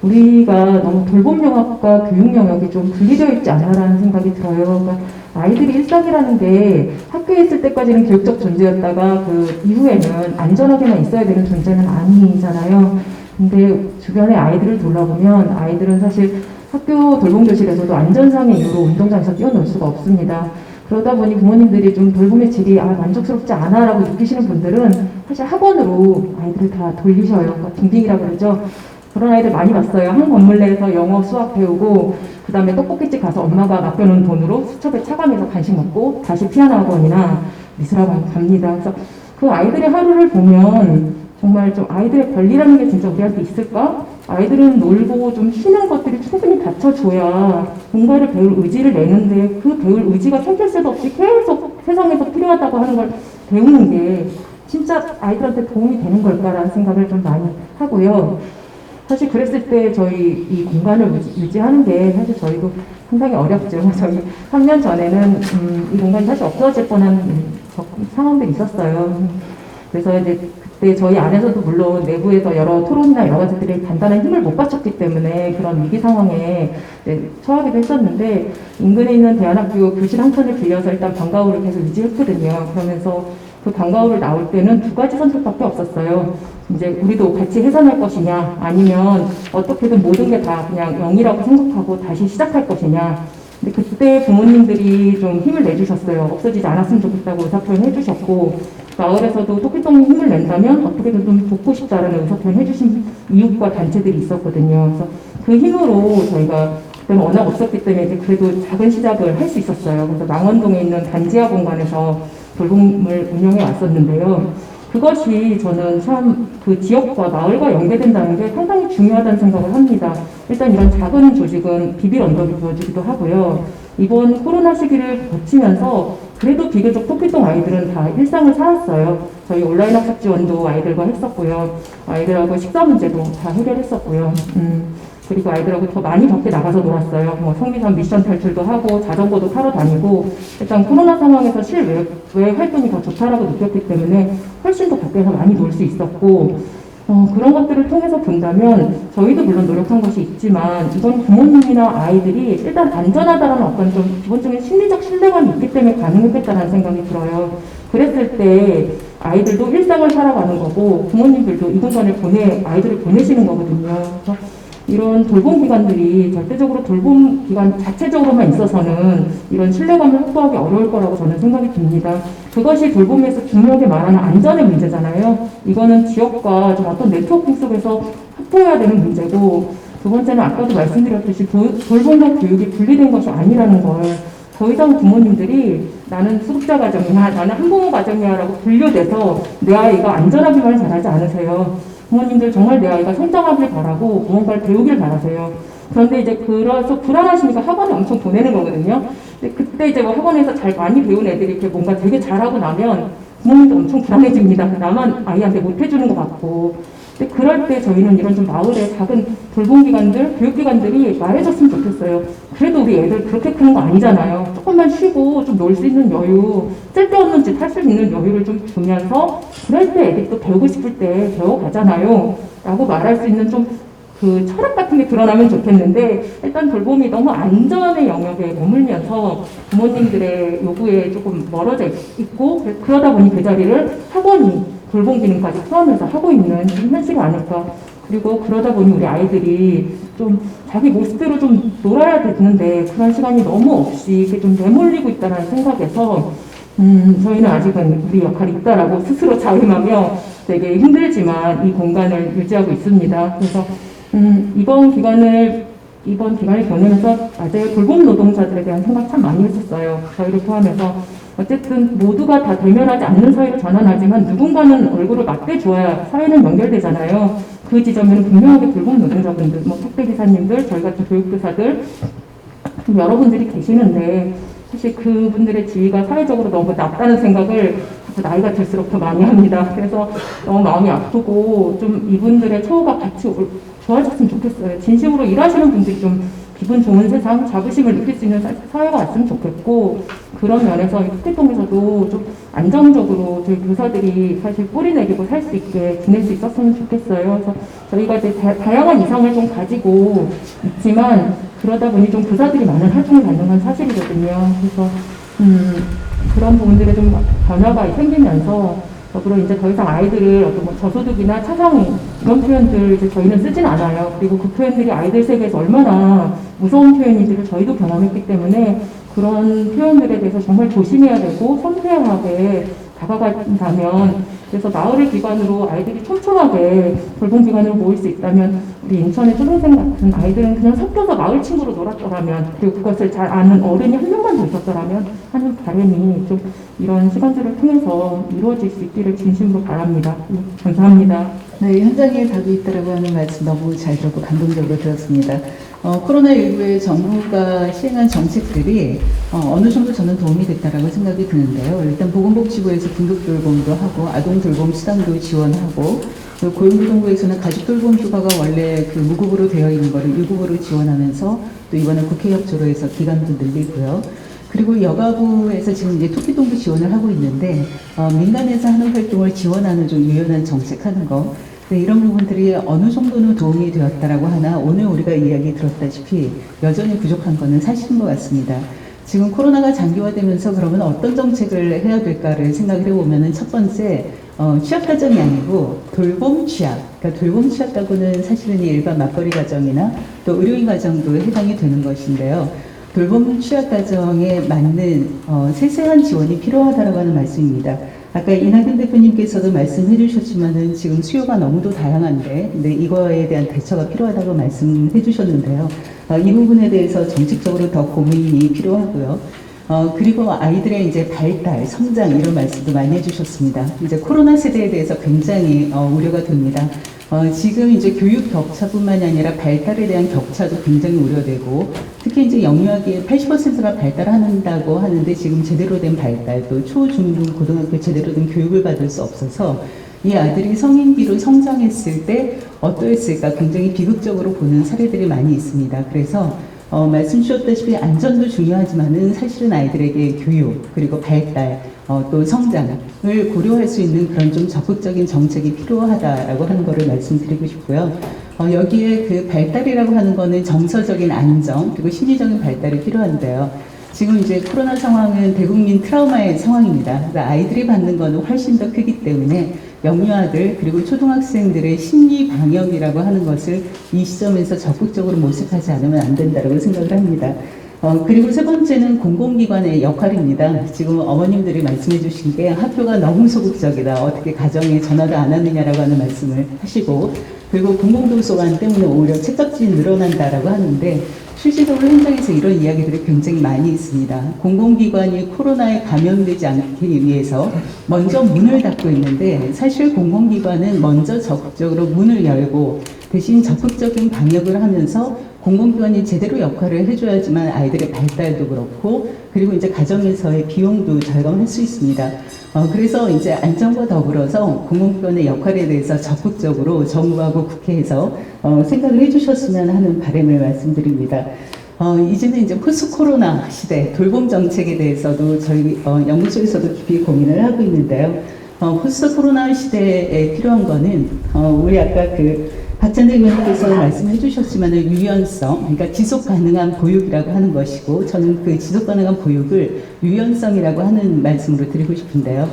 우리가 너무 돌봄 영역과 교육 영역이 좀 분리되어 있지 않나라는 생각이 들어요. 그러니까 아이들이 일상이라는 게 학교에 있을 때까지는 교육적 존재였다가 그 이후에는 안전하게만 있어야 되는 존재는 아니잖아요. 근데 주변에 아이들을 돌아보면 아이들은 사실 학교 돌봄교실에서도 안전상의 이유로 운동장에서 뛰어놀 수가 없습니다. 그러다 보니 부모님들이 좀 돌봄의 질이 만족스럽지 않아라고 느끼시는 분들은 사실 학원으로 아이들을 다 돌리셔요. 그러니까 빙빙이라고 그러죠. 그런 아이들 많이 봤어요. 한 건물 내에서 영어, 수학 배우고 그 다음에 떡볶이집 가서 엄마가 맡겨놓은 돈으로 수첩에 차감해서 간식 먹고 다시 피아노 학원이나 미술학원 갑니다. 그래서 그 아이들의 하루를 보면 정말 좀 아이들의 권리라는 게 진짜 우리한테 있을까? 아이들은 놀고 좀 쉬는 것들이 충분히 받쳐줘야 뭔가를 배울 의지를 내는데 그 배울 의지가 생길 새도 없이 계속 세상에서 필요하다고 하는 걸 배우는 게 진짜 아이들한테 도움이 되는 걸까라는 생각을 좀 많이 하고요. 사실 그랬을 때 저희 이 공간을 유지하는 게 사실 저희도 상당히 어렵죠. 저희 3년 전에는 이 공간이 사실 없어질 뻔한 상황들이 있었어요. 그래서 이제 그때 저희 안에서도 물론 내부에서 여러 토론이나 여러 가지들이 단단한 힘을 못 바쳤기 때문에 그런 위기 상황에 처하기도 했었는데 인근에 있는 대안학교 교실 한 켠을 빌려서 일단 방과후를 계속 유지했거든요. 그러면서 그 방과후를 나올 때는 두 가지 선택밖에 없었어요. 이제 우리도 같이 해산할 것이냐 아니면 어떻게든 모든 게 다 그냥 0이라고 생각하고 다시 시작할 것이냐. 근데 그때 부모님들이 좀 힘을 내주셨어요. 없어지지 않았으면 좋겠다고 의사표현 해주셨고 마을에서도 토끼똥이 힘을 낸다면 어떻게든 좀 돕고 싶다라는 의사표현 해주신 이웃과 단체들이 있었거든요. 그래서 그 힘으로 저희가 그때는 워낙 없었기 때문에 이제 그래도 작은 시작을 할 수 있었어요. 그래서 망원동에 있는 단지하 공간에서 돌봄을 운영해 왔었는데요. 그것이 저는 참 그 지역과 마을과 연계된다는 게 상당히 중요하다는 생각을 합니다. 일단 이런 작은 조직은 비빌 언덕이 되어주기도 하고요. 이번 코로나 시기를 거치면서 그래도 비교적 토끼똥 아이들은 다 일상을 살았어요. 저희 온라인 학습 지원도 아이들과 했었고요. 아이들하고 식사 문제도 다 해결했었고요. 그리고 아이들하고 더 많이 밖에 나가서 놀았어요. 뭐 성미산 미션 탈출도 하고 자전거도 타러 다니고 일단 코로나 상황에서 실외 활동이 더 좋다라고 느꼈기 때문에 훨씬 더 밖에서 많이 놀 수 있었고 그런 것들을 통해서 본다면 저희도 물론 노력한 것이 있지만 이건 부모님이나 아이들이 일단 안전하다라는 어떤 좀 기본적인 심리적 신뢰감이 있기 때문에 가능했겠다는 생각이 들어요. 그랬을 때 아이들도 일상을 살아가는 거고 부모님들도 이 공간에 아이들을 보내시는 거거든요. 그래서 이런 돌봄 기관들이 절대적으로 돌봄 기관 자체적으로만 있어서는 이런 신뢰감을 확보하기 어려울 거라고 저는 생각이 듭니다. 그것이 돌봄에서 중요하게 말하는 안전의 문제잖아요. 이거는 지역과 좀 어떤 네트워킹 속에서 확보해야 되는 문제고 두 번째는 아까도 말씀드렸듯이 돌봄과 교육이 분리된 것이 아니라는 걸 더 이상 부모님들이 나는 수급자 가정이야, 나는 한부모 가정이야 라고 분류돼서 내 아이가 안전하기만 잘하지 않으세요. 부모님들 정말 내 아이가 성장하길 바라고 무언가를 배우길 바라세요. 그런데 이제 그래서 불안하시니까 학원에 엄청 보내는 거거든요. 근데 그때 이제 뭐 학원에서 잘 많이 배운 애들이 이렇게 뭔가 되게 잘하고 나면 부모님도 엄청 불안해집니다. 나만 아이한테 못 해주는 것 같고. 근데 그럴 때 저희는 이런 좀 마을의 작은 돌봄기관들, 교육기관들이 말해줬으면 좋겠어요. 그래도 우리 애들 그렇게 크는 거 아니잖아요. 조금만 쉬고 좀 놀 수 있는 여유, 쓸데없는 짓 할 수 있는 여유를 좀 주면서 그럴 때 애들이 또 배우고 싶을 때 배워가잖아요. 라고 말할 수 있는 좀 그 철학 같은 게 드러나면 좋겠는데 일단 돌봄이 너무 안전의 영역에 머물면서 부모님들의 요구에 조금 멀어져 있고 그러다 보니 그 자리를 학원이 돌봄 기능까지 포함해서 하고 있는 현실이 아닐까. 그리고 그러다 보니 우리 아이들이 좀 자기 모습대로 좀 놀아야 되는데 그런 시간이 너무 없이 이렇게 좀 내몰리고 있다는 생각에서 저희는 아직은 우리 역할이 있다라고 스스로 자임하며 되게 힘들지만 이 공간을 유지하고 있습니다. 그래서 이번 기간을 보내면서 맞아요. 돌봄 노동자들에 대한 생각 참 많이 했었어요. 저희를 포함해서. 어쨌든 모두가 다 대면하지 않는 사회로 전환하지만 누군가는 얼굴을 맞대줘야 사회는 연결되잖아요. 그 지점에는 분명하게 돌봄 노동자분들, 뭐 택배기사님들, 저희 같은 교육교사들 여러분들이 계시는데 사실 그분들의 지위가 사회적으로 너무 낮다는 생각을 나이가 들수록 더 많이 합니다. 그래서 너무 마음이 아프고 좀 이분들의 처우가 같이 좋아졌으면 좋겠어요. 진심으로 일하시는 분들이 좀 기분 좋은 세상, 자부심을 느낄 수 있는 사회가 왔으면 좋겠고 그런 면에서 토끼똥에서도 좀 안정적으로 저희 교사들이 사실 뿌리 내리고 살 수 있게 지낼 수 있었으면 좋겠어요. 그래서 저희가 이제 다양한 이상을 좀 가지고 있지만 그러다 보니 좀 교사들이 많은 활동을 받는 건 사실이거든요. 그래서 그런 부분들에 좀 변화가 생기면서 더불어 이제 더 이상 아이들을 어떤 뭐 저소득이나 차상위 이런 표현들 이제 저희는 쓰진 않아요. 그리고 그 표현들이 아이들 세계에서 얼마나 무서운 표현인지를 저희도 경험했기 때문에 그런 표현들에 대해서 정말 조심해야 되고 섬세하게 다가간다면, 그래서 마을을 기반으로 아이들이 촘촘하게 돌봄기관으로 모일 수 있다면 우리 인천의 초등생 같은 아이들은 그냥 섞여서 마을 친구로 놀았더라면, 그리고 그것을 잘 아는 어른이 한 명만 더 있었더라면 하는 바람이 좀 이런 시간들을 통해서 이루어질 수 있기를 진심으로 바랍니다. 감사합니다. 네, 현장에 답이 있다라고 하는 말씀 너무 잘 들었고 감동적으로 들었습니다. 코로나19에 정부가 시행한 정책들이 어느 정도 저는 도움이 됐다라고 생각이 드는데요. 일단 보건복지부에서 긴급 돌봄도 하고 아동 돌봄 수당도 지원하고, 그리고 고용노동부에서는 가족 돌봄 휴가가 원래 그 무급으로 되어 있는 거를 유급으로 지원하면서 또 이번에 국회 협조로 해서 기간도 늘리고요. 그리고 여가부에서 지금 이제 토끼동부 지원을 하고 있는데 민간에서 하는 활동을 지원하는 좀 유연한 정책하는 거, 이런 부분들이 어느 정도는 도움이 되었다라고 하나 오늘 우리가 이야기 들었다시피 여전히 부족한 것은 사실인 것 같습니다. 지금 코로나가 장기화되면서 그러면 어떤 정책을 해야 될까를 생각을 해보면은 첫 번째 취약가정이 아니고 돌봄 취약, 그러니까 돌봄 취약 가구는 사실은 일반 맞벌이 가정이나 또 의료인 가정도 해당이 되는 것인데요. 돌봄 취약 가정에 맞는 세세한 지원이 필요하다라고 하는 말씀입니다. 아까 이낙연 대표님께서도 말씀해 주셨지만은 지금 수요가 너무도 다양한데, 근데 이거에 대한 대처가 필요하다고 말씀해 주셨는데요. 이 부분에 대해서 정책적으로 더 고민이 필요하고요. 그리고 아이들의 이제 발달, 성장 이런 말씀도 많이 해주셨습니다. 이제 코로나 세대에 대해서 굉장히 우려가 됩니다. 지금 이제 교육 격차뿐만이 아니라 발달에 대한 격차도 굉장히 우려되고, 특히 이제 영유아기의 80%가 발달한다고 하는데 지금 제대로 된 발달, 또 초, 중, 등, 고등학교 제대로 된 교육을 받을 수 없어서 이 아들이 성인기로 성장했을 때 어떠했을까 굉장히 비극적으로 보는 사례들이 많이 있습니다. 그래서 말씀 주셨다시피 안전도 중요하지만은 사실은 아이들에게 교육, 그리고 발달, 또 성장을 고려할 수 있는 그런 좀 적극적인 정책이 필요하다라고 하는 것을 말씀드리고 싶고요. 여기에 그 발달이라고 하는 거는 정서적인 안정, 그리고 심리적인 발달이 필요한데요. 지금 이제 코로나 상황은 대국민 트라우마의 상황입니다. 그러니까 아이들이 받는 거는 훨씬 더 크기 때문에 영유아들 그리고 초등학생들의 심리 방역이라고 하는 것을 이 시점에서 적극적으로 모색하지 않으면 안 된다고 생각을 합니다. 그리고 세 번째는 공공기관의 역할입니다. 지금 어머님들이 말씀해 주신 게 학교가 너무 소극적이다. 어떻게 가정에 전화도 안 하느냐라고 하는 말씀을 하시고, 그리고 공공도서관 때문에 오히려 책값이 늘어난다라고 하는데 실질적으로 현장에서 이런 이야기들이 굉장히 많이 있습니다. 공공기관이 코로나에 감염되지 않기 위해서 먼저 문을 닫고 있는데 사실 공공기관은 먼저 적극적으로 문을 열고 대신 적극적인 방역을 하면서 공공기관이 제대로 역할을 해줘야지만 아이들의 발달도 그렇고 그리고 이제 가정에서의 비용도 절감할 수 있습니다. 그래서 이제 안전과 더불어서 공공기관의 역할에 대해서 적극적으로 정부하고 국회에서 생각을 해주셨으면 하는 바람을 말씀드립니다. 이제는 이제 포스트 코로나 시대 돌봄 정책에 대해서도 저희 연구소에서도 깊이 고민을 하고 있는데요. 포스트 코로나 시대에 필요한 거는 우리 아까 박찬대 의원님께서 말씀해 주셨지만 유연성, 그러니까 지속 가능한 보육이라고 하는 것이고 저는 그 지속 가능한 보육을 유연성이라고 하는 말씀으로 드리고 싶은데요.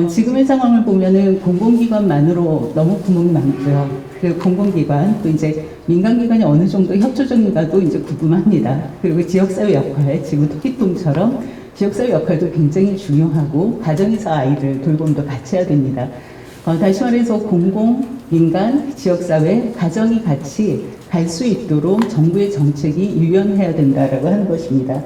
지금의 상황을 보면은 공공기관만으로 너무 구멍이 많고요. 그 공공기관 또 이제 민간기관이 어느 정도 협조적인가도 이제 궁금합니다. 그리고 지역사회 역할, 지금 토끼똥처럼 지역사회 역할도 굉장히 중요하고 가정에서 아이들 돌봄도 같이 해야 됩니다. 다시 말해서 공공, 민간, 지역사회, 가정이 같이 갈 수 있도록 정부의 정책이 유연해야 된다라고 하는 것입니다.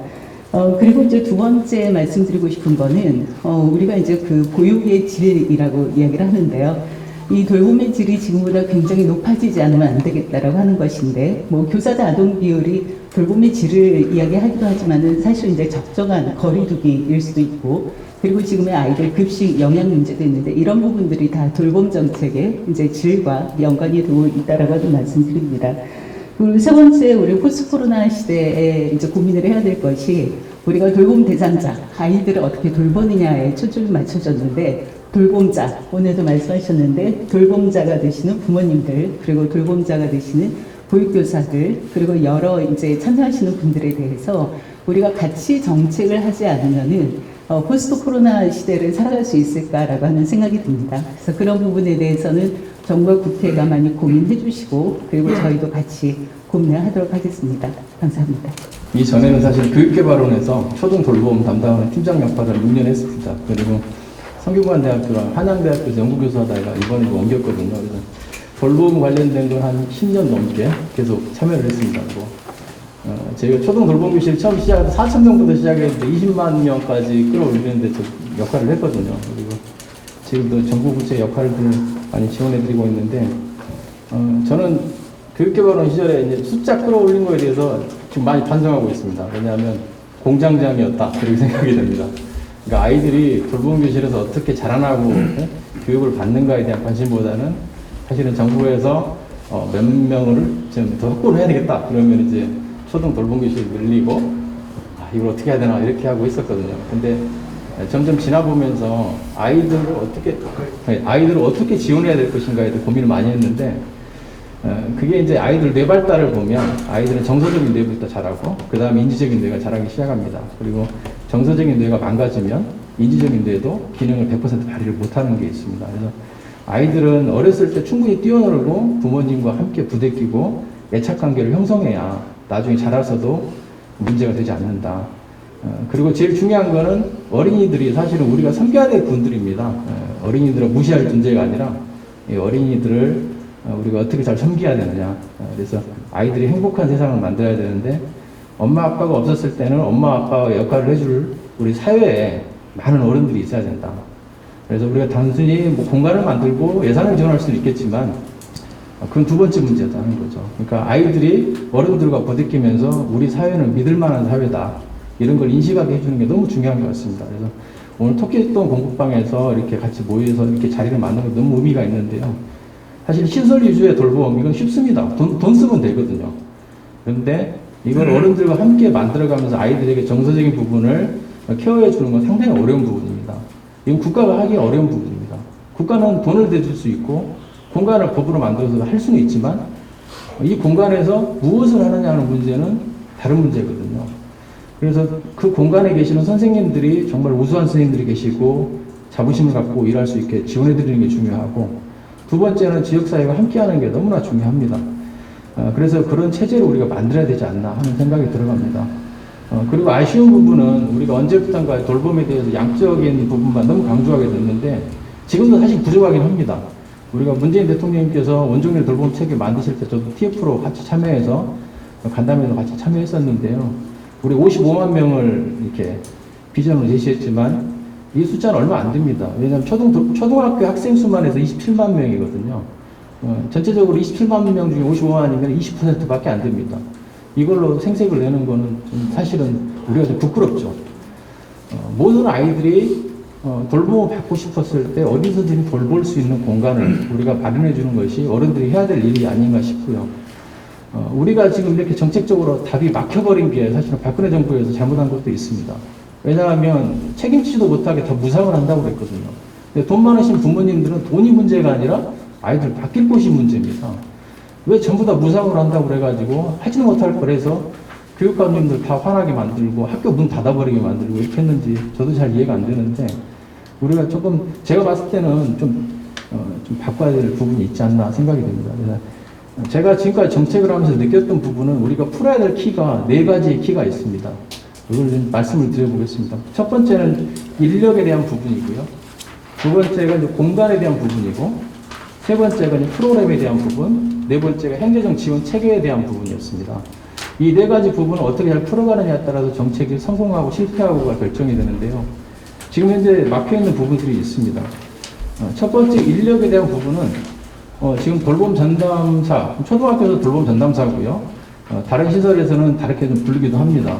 그리고 이제 두 번째 말씀드리고 싶은 거는 우리가 이제 그 보육의 질이라고 이야기를 하는데요. 이 돌봄의 질이 지금보다 굉장히 높아지지 않으면 안 되겠다라고 하는 것인데, 뭐 교사 대 아동 비율이 돌봄의 질을 이야기하기도 하지만은 사실 이제 적정한 거리두기일 수도 있고, 그리고 지금의 아이들 급식 영양 문제도 있는데 이런 부분들이 다 돌봄 정책의 이제 질과 연관이 되고 있다라고 하는 말씀드립니다. 그리고 세 번째, 우리 포스트 코로나 시대에 이제 고민을 해야 될 것이 우리가 돌봄 대상자, 아이들을 어떻게 돌보느냐에 초점이 맞춰졌는데 돌봄자, 오늘도 말씀하셨는데 돌봄자가 되시는 부모님들, 그리고 돌봄자가 되시는 보육교사들, 그리고 여러 이제 참여하시는 분들에 대해서 우리가 같이 정책을 하지 않으면은 포스트 코로나 시대를 살아갈 수 있을까라고 하는 생각이 듭니다. 그래서 그런 부분에 대해서는 정부와 국회가 많이 고민해 주시고 그리고 저희도 같이 고민을 하도록 하겠습니다. 감사합니다. 이전에는 사실 교육개발원에서 초등 돌봄 담당하는 팀장 역할을 6년 했습니다. 그리고 성균관대학교랑 한양대학교에서 연구교수 하다가 이번에 옮겼거든요. 그래서 돌봄 관련된 건 한 10년 넘게 계속 참여를 했습니다. 저희가 초등 돌봄교실 처음 시작해서 4천 명부터 시작했는데 20만 명까지 끌어올리는데 저 역할을 했거든요. 그리고 지금도 정부부처의 역할들을 많이 지원해드리고 있는데, 저는 교육개발원 시절에 이제 숫자 끌어올린 거에 대해서 지금 많이 반성하고 있습니다. 왜냐하면 공장장이었다, 그렇게 생각이 됩니다. 그러니까 아이들이 돌봄교실에서 어떻게 자라나고 교육을 받는가에 대한 관심보다는 사실은 정부에서 몇 명을 좀 더 확보를 해야 되겠다. 그러면 이제 초등 돌봄교실을 늘리고 이걸 어떻게 해야 되나 이렇게 하고 있었거든요. 근데 점점 지나보면서 아이들을 어떻게 지원해야 될 것인가에 대해 고민을 많이 했는데, 그게 이제 아이들 뇌 발달을 보면 아이들은 정서적인 뇌부터 자라고 그 다음에 인지적인 뇌가 자라기 시작합니다. 그리고 정서적인 뇌가 망가지면 인지적인 뇌도 기능을 100% 발휘를 못하는 게 있습니다. 그래서 아이들은 어렸을 때 충분히 뛰어놀고 부모님과 함께 부대끼고 애착관계를 형성해야 나중에 자라서도 문제가 되지 않는다. 그리고 제일 중요한 거는 어린이들이 사실은 우리가 섬겨야 될 분들입니다. 어린이들을 무시할 존재가 아니라 이 어린이들을 우리가 어떻게 잘 섬겨야 되느냐. 그래서 아이들이 행복한 세상을 만들어야 되는데, 엄마 아빠가 없었을 때는 엄마 아빠의 역할을 해줄 우리 사회에 많은 어른들이 있어야 된다. 그래서 우리가 단순히 뭐 공간을 만들고 예산을 지원할 수는 있겠지만 그건 두 번째 문제다는 거죠. 그러니까 아이들이 어른들과 부대끼면서 우리 사회는 믿을 만한 사회다, 이런 걸 인식하게 해주는 게 너무 중요한 것 같습니다. 그래서 오늘 토끼동 공부방에서 이렇게 같이 모여서 이렇게 자리를 만드는 게 너무 의미가 있는데요. 사실 시설 위주의 돌봄, 이건 쉽습니다. 돈 쓰면 되거든요. 그런데 이걸 어른들과 함께 만들어가면서 아이들에게 정서적인 부분을 케어해 주는 건 상당히 어려운 부분입니다. 이건 국가가 하기 어려운 부분입니다. 국가는 돈을 대줄 수 있고 공간을 법으로 만들어서 할 수는 있지만 이 공간에서 무엇을 하느냐 하는 문제는 다른 문제거든요. 그래서 그 공간에 계시는 선생님들이 정말 우수한 선생님들이 계시고 자부심을 갖고 일할 수 있게 지원해 드리는 게 중요하고, 두 번째는 지역사회가 함께하는 게 너무나 중요합니다. 그래서 그런 체제를 우리가 만들어야 되지 않나 하는 생각이 들어갑니다. 그리고 아쉬운 부분은 우리가 언제부턴가 돌봄에 대해서 양적인 부분만 너무 강조하게 됐는데 지금도 사실 부족하긴 합니다. 우리가 문재인 대통령님께서 원종일 돌봄 체계 만드실 때 저도 TF로 같이 참여해서 간담회도 같이 참여했었는데요. 우리 55만 명을 이렇게 비전으로 제시했지만 이 숫자는 얼마 안 됩니다. 왜냐하면 초등학교 학생 수만 해서 27만 명이거든요. 전체적으로 27만 명 중에 55만이면 20%밖에 안 됩니다. 이걸로 생색을 내는 거는 좀 사실은 우리가 좀 부끄럽죠. 모든 아이들이 돌봄을 받고 싶었을 때 어디서든 돌볼 수 있는 공간을 우리가 마련해 주는 것이 어른들이 해야 될 일이 아닌가 싶고요. 우리가 지금 이렇게 정책적으로 답이 막혀버린 게 사실은 박근혜 정부에서 잘못한 것도 있습니다. 왜냐하면 책임지도 못하게 다 무상을 한다고 그랬거든요. 근데 돈 많으신 부모님들은 돈이 문제가 아니라 아이들 바뀔 곳이 문제입니다. 왜 전부 다 무상으로 한다고 그래가지고 하지는 못할 거래서 교육감님들 다 화나게 만들고 학교 문 닫아버리게 만들고 이렇게 했는지 저도 잘 이해가 안 되는데, 우리가 조금 제가 봤을 때는 좀 바꿔야 될 부분이 있지 않나 생각이 됩니다. 그래서 제가 지금까지 정책을 하면서 느꼈던 부분은 우리가 풀어야 될 키가 4가지의 키가 있습니다. 이걸 좀 말씀을 드려보겠습니다. 첫 번째는 인력에 대한 부분이고요. 두 번째가 이제 공간에 대한 부분이고, 세 번째가 이제 프로그램에 대한 부분, 네 번째가 행정적 지원 체계에 대한 부분이었습니다. 이 4가지 부분을 어떻게 잘 풀어가느냐에 따라서 정책이 성공하고 실패하고가 결정이 되는데요. 지금 현재 막혀있는 부분들이 있습니다. 첫 번째 인력에 대한 부분은 지금 돌봄 전담사, 초등학교에서 돌봄 전담사고요. 다른 시설에서는 다르게 좀 부르기도 합니다.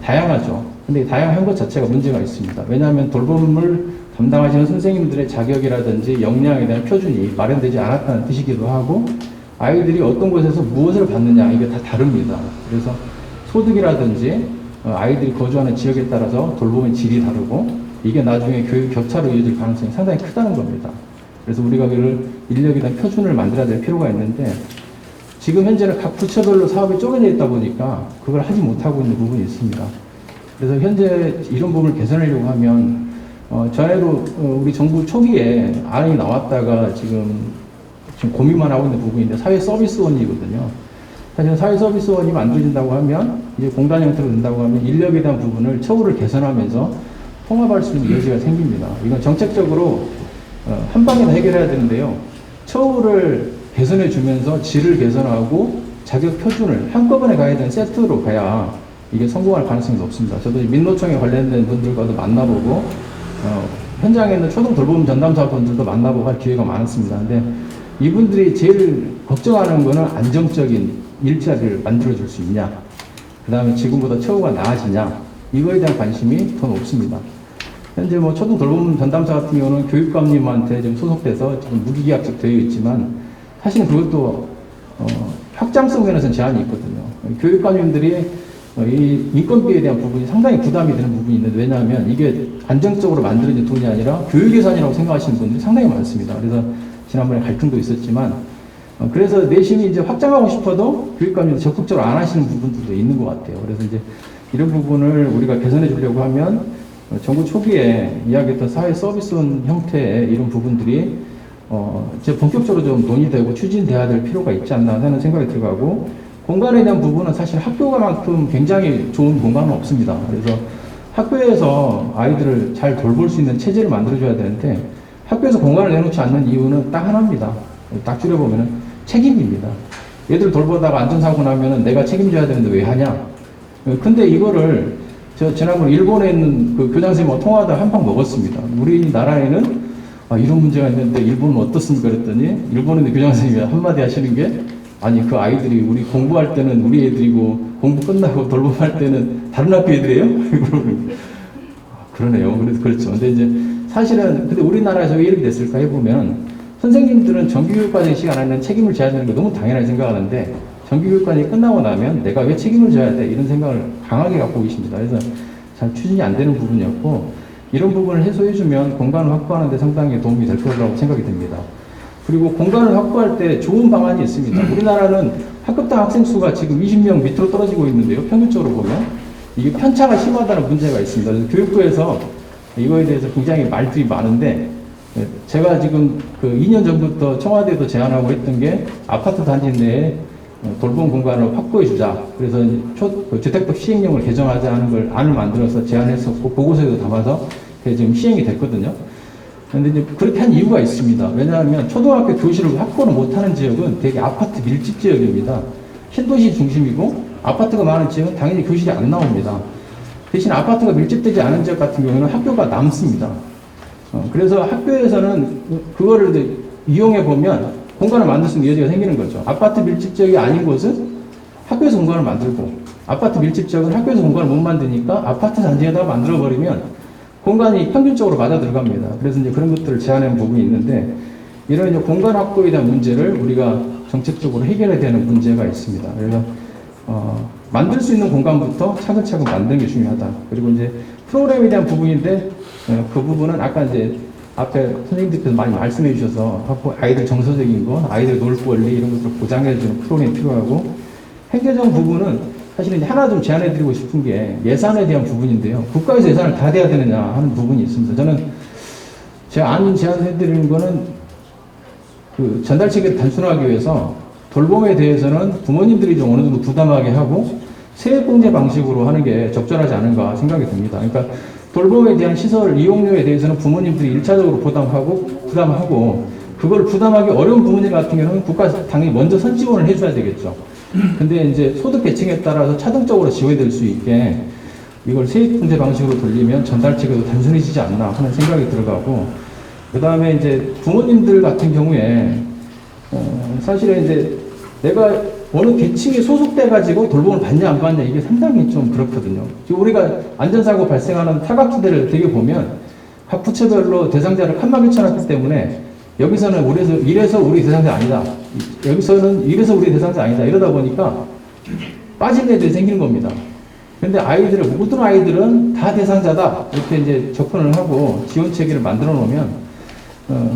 다양하죠. 근데 다양한 것 자체가 문제가 있습니다. 왜냐하면 돌봄을 담당하시는 선생님들의 자격이라든지 역량에 대한 표준이 마련되지 않았다는 뜻이기도 하고, 아이들이 어떤 곳에서 무엇을 받느냐 이게 다 다릅니다. 그래서 소득이라든지 아이들이 거주하는 지역에 따라서 돌봄의 질이 다르고 이게 나중에 교육 격차로 이어질 가능성이 상당히 크다는 겁니다. 그래서 우리가 그걸 인력에 대한 표준을 만들어야 될 필요가 있는데, 지금 현재는 각 부처별로 사업이 쪼개져 있다 보니까 그걸 하지 못하고 있는 부분이 있습니다. 그래서 현재 이런 부분을 개선하려고 하면 전에도 우리 정부 초기에 안이 나왔다가 지금 고민만 하고 있는 부분인데 사회 서비스원이거든요. 사실 사회 서비스원이 만들어진다고 하면 이제 공단 형태로 된다고 하면 인력에 대한 부분을 처우를 개선하면서 통합할 수 있는 여지가 생깁니다. 이건 정책적으로 한 방에 다 해결해야 되는데요. 처우를 개선해 주면서 질을 개선하고 자격 표준을 한꺼번에 가야 되는 세트로 가야 이게 성공할 가능성이 높습니다. 저도 민노총에 관련된 분들과도 만나보고 현장에 있는 초등 돌봄 전담사 분들도 만나보고 할 기회가 많았습니다. 근데 이분들이 제일 걱정하는 거는 안정적인 일자리를 만들어줄 수 있냐, 그 다음에 지금보다 처우가 나아지냐, 이거에 대한 관심이 더 높습니다. 현재 뭐 초등 돌봄 전담사 같은 경우는 교육감님한테 지금 소속돼서 지금 무기계약직 되어 있지만 사실은 그것도 확장성 면에서는 제한이 있거든요. 교육감님들이 이 인건비에 대한 부분이 상당히 부담이 되는 부분이 있는데, 왜냐하면 이게 안정적으로 만들어진 돈이 아니라 교육 예산이라고 생각하시는 분들이 상당히 많습니다. 그래서 지난번에 갈등도 있었지만, 그래서 내심이 이제 확장하고 싶어도 교육감님들 적극적으로 안 하시는 부분들도 있는 것 같아요. 그래서 이제 이런 부분을 우리가 개선해 주려고 하면 정부 초기에 이야기했던 사회 서비스원 형태의 이런 부분들이 이제 본격적으로 좀 논의되고 추진돼야 될 필요가 있지 않나 하는 생각이 들어가고, 공간에 대한 부분은 사실 학교만큼 굉장히 좋은 공간은 없습니다. 그래서 학교에서 아이들을 잘 돌볼 수 있는 체제를 만들어줘야 되는데, 학교에서 공간을 내놓지 않는 이유는 딱 하나입니다. 딱 줄여보면 책임입니다. 얘들 돌보다가 안전사고 나면은 내가 책임져야 되는데 왜 하냐? 근데 이거를 저 지난번 일본에 있는 그 교장선생님하고 통화하다 한 방 먹었습니다. 우리나라에는 이런 문제가 있는데 일본은 어떻습니까? 그랬더니 일본에 있는 교장선생님이 한마디 하시는 게, 아니 그 아이들이 우리 공부할 때는 우리 애들이고 공부 끝나고 돌봄할 때는 다른 학교 애들이에요? 그러네요. 그래서 그렇죠. 근데 이제 사실은 근데 우리나라에서 왜 이렇게 됐을까 해보면, 선생님들은 정규교육과정 시간 안에는 책임을 져야 되는 게 너무 당연하게 생각하는데, 정규교육과정이 끝나고 나면 내가 왜 책임을 져야 돼? 이런 생각을 강하게 갖고 계십니다. 그래서 잘 추진이 안 되는 부분이었고, 이런 부분을 해소해주면 공간을 확보하는 데 상당히 도움이 될 거라고 생각이 됩니다. 그리고 공간을 확보할 때 좋은 방안이 있습니다. 우리나라는 학급당 학생 수가 지금 20명 밑으로 떨어지고 있는데요. 평균적으로 보면 이게 편차가 심하다는 문제가 있습니다. 그래서 교육부에서 이거에 대해서 굉장히 말들이 많은데, 제가 지금 그 2년 전부터 청와대에도 제안하고 했던 게 아파트 단지 내에 돌봄 공간을 확보해 주자. 그래서 주택법 시행령을 개정하자 하는 걸 안을 만들어서 제안했었고, 보고서에도 담아서 그게 지금 시행이 됐거든요. 그런데 이제 그렇게 한 이유가 있습니다. 왜냐하면 초등학교 교실을 확보를 못하는 지역은 되게 아파트 밀집 지역입니다. 신도시 중심이고 아파트가 많은 지역은 당연히 교실이 안 나옵니다. 대신 아파트가 밀집되지 않은 지역 같은 경우에는 학교가 남습니다. 그래서 학교에서는 그거를 이제 이용해 보면 공간을 만들 수 있는 여지가 생기는 거죠. 아파트 밀집 지역이 아닌 곳은 학교에서 공간을 만들고, 아파트 밀집 지역은 학교에서 공간을 못 만드니까 아파트 단지에다 만들어 버리면 공간이 평균적으로 맞아 들어갑니다. 그래서 이제 그런 것들을 제한하는 부분이 있는데, 이런 이제 공간 확보에 대한 문제를 우리가 정책적으로 해결해야 되는 문제가 있습니다. 그래서 만들 수 있는 공간부터 차근차근 만드는 게 중요하다. 그리고 이제 프로그램에 대한 부분인데, 그 부분은 아까 이제 앞에 선생님들께서 많이 말씀해 주셔서 아이들 정서적인 거, 아이들 놀 권리 이런 것들을 보장해 주는 프로그램이 필요하고, 행정적 부분은 사실 이제 하나 좀 제안해 드리고 싶은 게 예산에 대한 부분인데요. 국가에서 예산을 다 대야 되느냐 하는 부분이 있습니다. 저는 제가 안 제안해 드리는 거는 그 전달 체계를 단순화하기 위해서 돌봄에 대해서는 부모님들이 좀 어느 정도 부담하게 하고 세액공제 방식으로 하는 게 적절하지 않은가 생각이 듭니다. 그러니까 돌봄에 대한 시설 이용료에 대해서는 부모님들이 1차적으로 부담하고 그걸 부담하기 어려운 부모님 같은 경우는 국가에서 당연히 먼저 선지원을 해줘야 되겠죠. 근데 이제 소득 계층에 따라서 차등적으로 지원될 수 있게 이걸 세액공제 방식으로 돌리면 전달체계도 단순해지지 않나 하는 생각이 들어가고, 그 다음에 이제 부모님들 같은 경우에 사실은 이제 내가 어느 계층에 소속돼가지고 돌봄을 받냐 안 받냐 이게 상당히 좀 그렇거든요. 지금 우리가 안전사고 발생하는 타각지대를 되게 보면 각 부처별로 대상자를 칸막이쳐놨기 때문에 여기서는 이래서 우리 대상자 아니다. 여기서는 이래서 우리 대상자 아니다. 이러다 보니까 빠진 애들이 생기는 겁니다. 근데 모든 아이들은 다 대상자다. 이렇게 이제 접근을 하고 지원 체계를 만들어 놓으면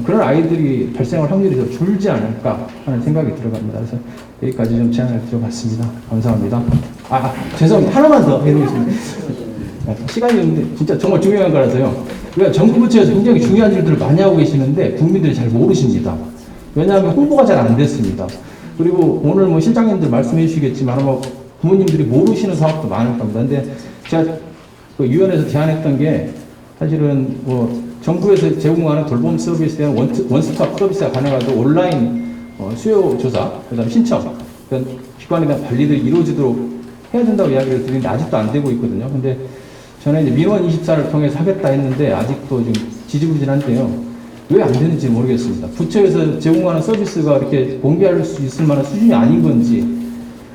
그런 아이들이 발생할 확률이 더 줄지 않을까 하는 생각이 들어갑니다. 그래서 여기까지 좀 제안을 드려봤습니다. 감사합니다. 죄송합니다. 하나만 더 해드리겠습니다. 시간이 없는데 진짜 정말 중요한 거라서요. 그러니까 정부 부처에서 굉장히 중요한 일들을 많이 하고 계시는데 국민들이 잘 모르십니다. 왜냐하면 홍보가 잘 안 됐습니다. 그리고 오늘 뭐 실장님들 말씀해 주시겠지만 아마 부모님들이 모르시는 사업도 많을 겁니다. 근데 제가 그 위원회에서 제안했던 게 사실은 뭐 정부에서 제공하는 돌봄 서비스에 대한 원스톱 서비스가 가능하도 온라인 수요 조사, 그다음 신청, 그런 기관에 대한 관리들이 이루어지도록 해야 된다고 이야기를 드리는데 아직도 안 되고 있거든요. 근데 저는 이제 민원 24를 통해서 하겠다 했는데 아직도 좀 지지부진한데요. 왜 안 되는지 모르겠습니다. 부처에서 제공하는 서비스가 이렇게 공개할 수 있을 만한 수준이 아닌 건지,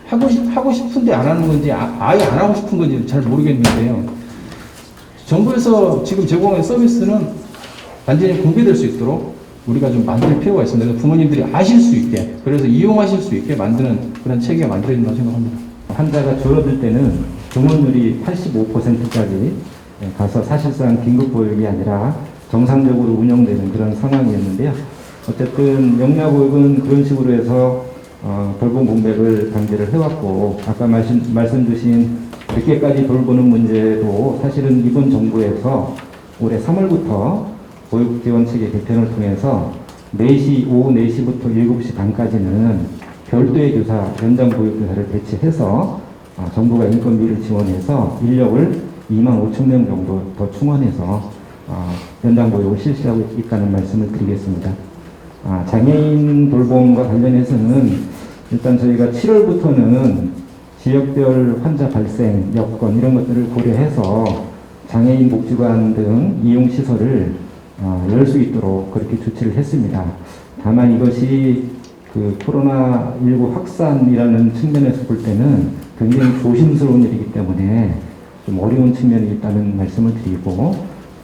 하고 싶은데 안 하는 건지, 아예 안 하고 싶은 건지 잘 모르겠는데요. 정부에서 지금 제공하는 서비스는 완전히 공개될 수 있도록 우리가 좀 만들 필요가 있습니다. 그래서 부모님들이 아실 수 있게, 그래서 이용하실 수 있게 만드는 그런 체계가 만들어야 된다고 생각합니다. 환자가 줄어들 때는 증원율이 85%까지 가서 사실상 긴급보육이 아니라 정상적으로 운영되는 그런 상황이었는데요. 어쨌든 영락보육은 그런 식으로 해서 돌봄 공백을 방지를 해왔고, 아까 말씀 주신 100개까지 돌보는 문제도 사실은 이번 정부에서 올해 3월부터 보육지원체계 개편을 통해서 4시, 오후 4시부터 7시 반까지는 별도의 교사, 연장 보육교사를 배치해서 정부가 인건비를 지원해서 인력을 2만 5천 명 정도 더 충원해서 연장 보육을 실시하고 있다는 말씀을 드리겠습니다. 장애인 돌봄과 관련해서는 일단 저희가 7월부터는 지역별 환자 발생 여건 이런 것들을 고려해서 장애인 복지관 등 이용시설을 열 수 있도록 그렇게 조치를 했습니다. 다만 이것이 그 코로나19 확산이라는 측면에서 볼 때는 굉장히 조심스러운 일이기 때문에 좀 어려운 측면이 있다는 말씀을 드리고,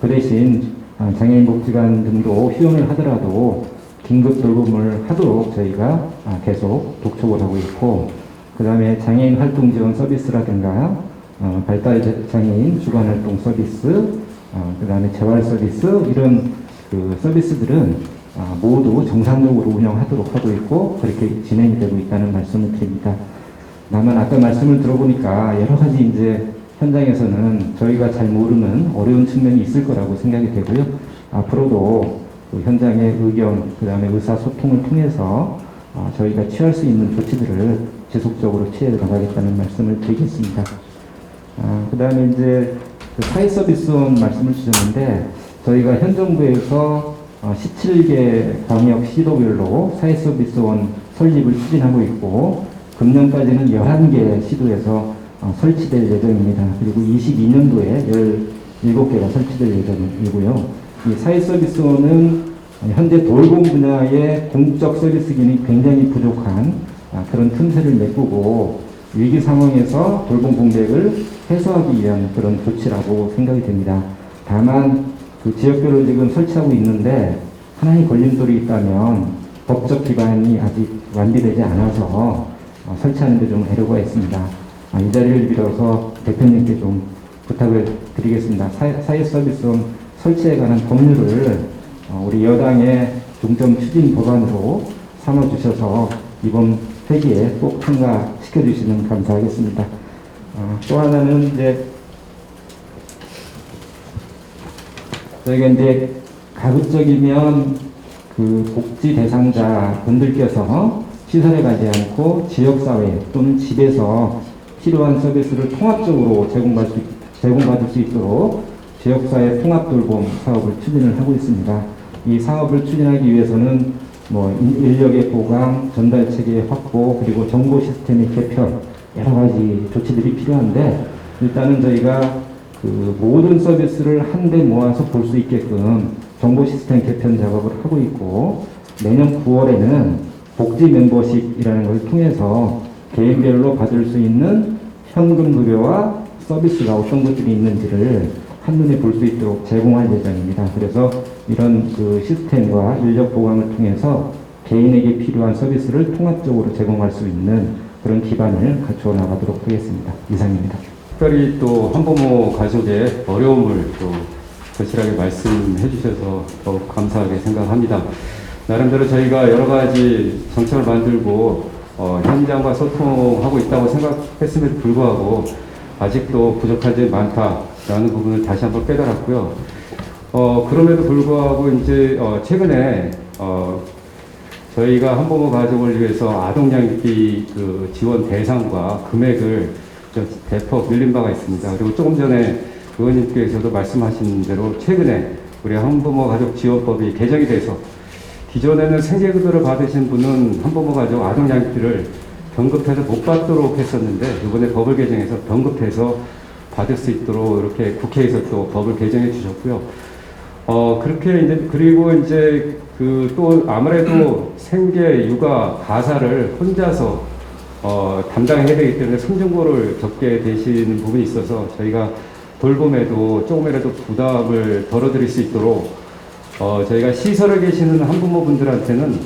그 대신 장애인 복지관 등도 휴원을 하더라도 긴급 돌봄을 하도록 저희가 계속 독촉을 하고 있고, 그 다음에 장애인 활동 지원 서비스라든가 발달 장애인 주간 활동 서비스, 그 다음에 재활 서비스 이런 그 서비스들은 모두 정상적으로 운영하도록 하고 있고 그렇게 진행이 되고 있다는 말씀을 드립니다. 다만 아까 말씀을 들어보니까 여러 가지 이제 현장에서는 저희가 잘 모르는 어려운 측면이 있을 거라고 생각이 되고요. 앞으로도 그 현장의 의견, 그 다음에 의사소통을 통해서 저희가 취할 수 있는 조치들을 지속적으로 취해 나가겠다는 말씀을 드리겠습니다. 그 다음에 이제 그 사회서비스원 말씀을 주셨는데, 저희가 현 정부에서 17개 광역 시도별로 사회서비스원 설립을 추진하고 있고, 금년까지는 11개 시도에서 설치될 예정입니다. 그리고 22년도에 17개가 설치될 예정이고요. 이 사회서비스원은 현재 돌봄 분야의 공적 서비스 기능이 굉장히 부족한 그런 틈새를 메꾸고 위기 상황에서 돌봄 공백을 해소하기 위한 그런 조치라고 생각이 됩니다. 다만 그 지역별로 지금 설치하고 있는데 하나의 걸림돌이 있다면 법적 기반이 아직 완비되지 않아서 설치하는 데 좀 애로가 있습니다. 이 자리를 빌어서 대표님께 좀 부탁을 드리겠습니다. 사회서비스원 설치에 관한 법률을 우리 여당의 중점 추진 법안으로 삼아주셔서 이번 회기에 꼭 통과시켜주시면 감사하겠습니다. 또 하나는 이제 저희가 이제 가급적이면 그 복지 대상자 분들께서 시설에 가지 않고 지역사회 또는 집에서 필요한 서비스를 통합적으로 제공받을 수 있도록 지역사회 통합돌봄 사업을 추진을 하고 있습니다. 이 사업을 추진하기 위해서는 뭐 인력의 보강, 전달 체계 확보, 그리고 정보 시스템의 개편 여러 가지 조치들이 필요한데, 일단은 저희가 그 모든 서비스를 한데 모아서 볼 수 있게끔 정보 시스템 개편 작업을 하고 있고, 내년 9월에는 복지 멤버십이라는 걸 통해서 개인별로 받을 수 있는 현금 급여와 서비스가 어떤 것들이 있는지를 한눈에 볼 수 있도록 제공할 예정입니다. 그래서 이런 그 시스템과 인력 보강을 통해서 개인에게 필요한 서비스를 통합적으로 제공할 수 있는 그런 기반을 갖추어 나가도록 하겠습니다. 이상입니다. 특별히 또 한부모 가족의 어려움을 또 절실하게 말씀해 주셔서 더욱 감사하게 생각합니다. 나름대로 저희가 여러 가지 정책을 만들고 현장과 소통하고 있다고 생각했음에도 불구하고 아직도 부족한 점이 많다. 라는 부분을 다시 한번 깨달았고요. 그럼에도 불구하고 이제 최근에 저희가 한부모 가족을 위해서 아동양육비 그 지원 대상과 금액을 대폭 늘린 바가 있습니다. 그리고 조금 전에 의원님께서도 말씀하신 대로 최근에 우리 한부모 가족 지원법이 개정이 돼서 기존에는 생계급여를 받으신 분은 한부모 가족 아동양육비를 변급해서 못 받도록 했었는데 이번에 법을 개정해서 변급해서 받을 수 있도록 이렇게 국회에서 또 법을 개정해 주셨고요. 그렇게 이제 그리고 이제 그 또 아무래도 생계, 육아, 가사를 혼자서 담당해야 되기 때문에 성중고를 겪게 되시는 부분이 있어서 저희가 돌봄에도 조금이라도 부담을 덜어드릴 수 있도록 저희가 시설에 계시는 한부모분들한테는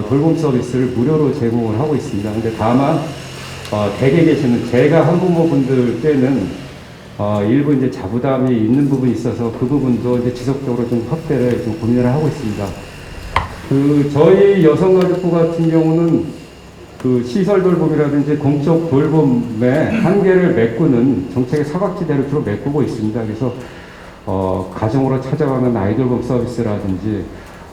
돌봄 서비스를 무료로 제공을 하고 있습니다. 근데 다만 댁에 계시는 제가 한부모분들 때는 일부 이제 자부담이 있는 부분이 있어서 그 부분도 이제 지속적으로 좀 확대를 좀 고민을 하고 있습니다. 저희 여성가족부 같은 경우는 그 시설 돌봄이라든지 공적 돌봄의 한계를 메꾸는 정책의 사각지대를 주로 메꾸고 있습니다. 그래서 가정으로 찾아가는 아이 돌봄 서비스라든지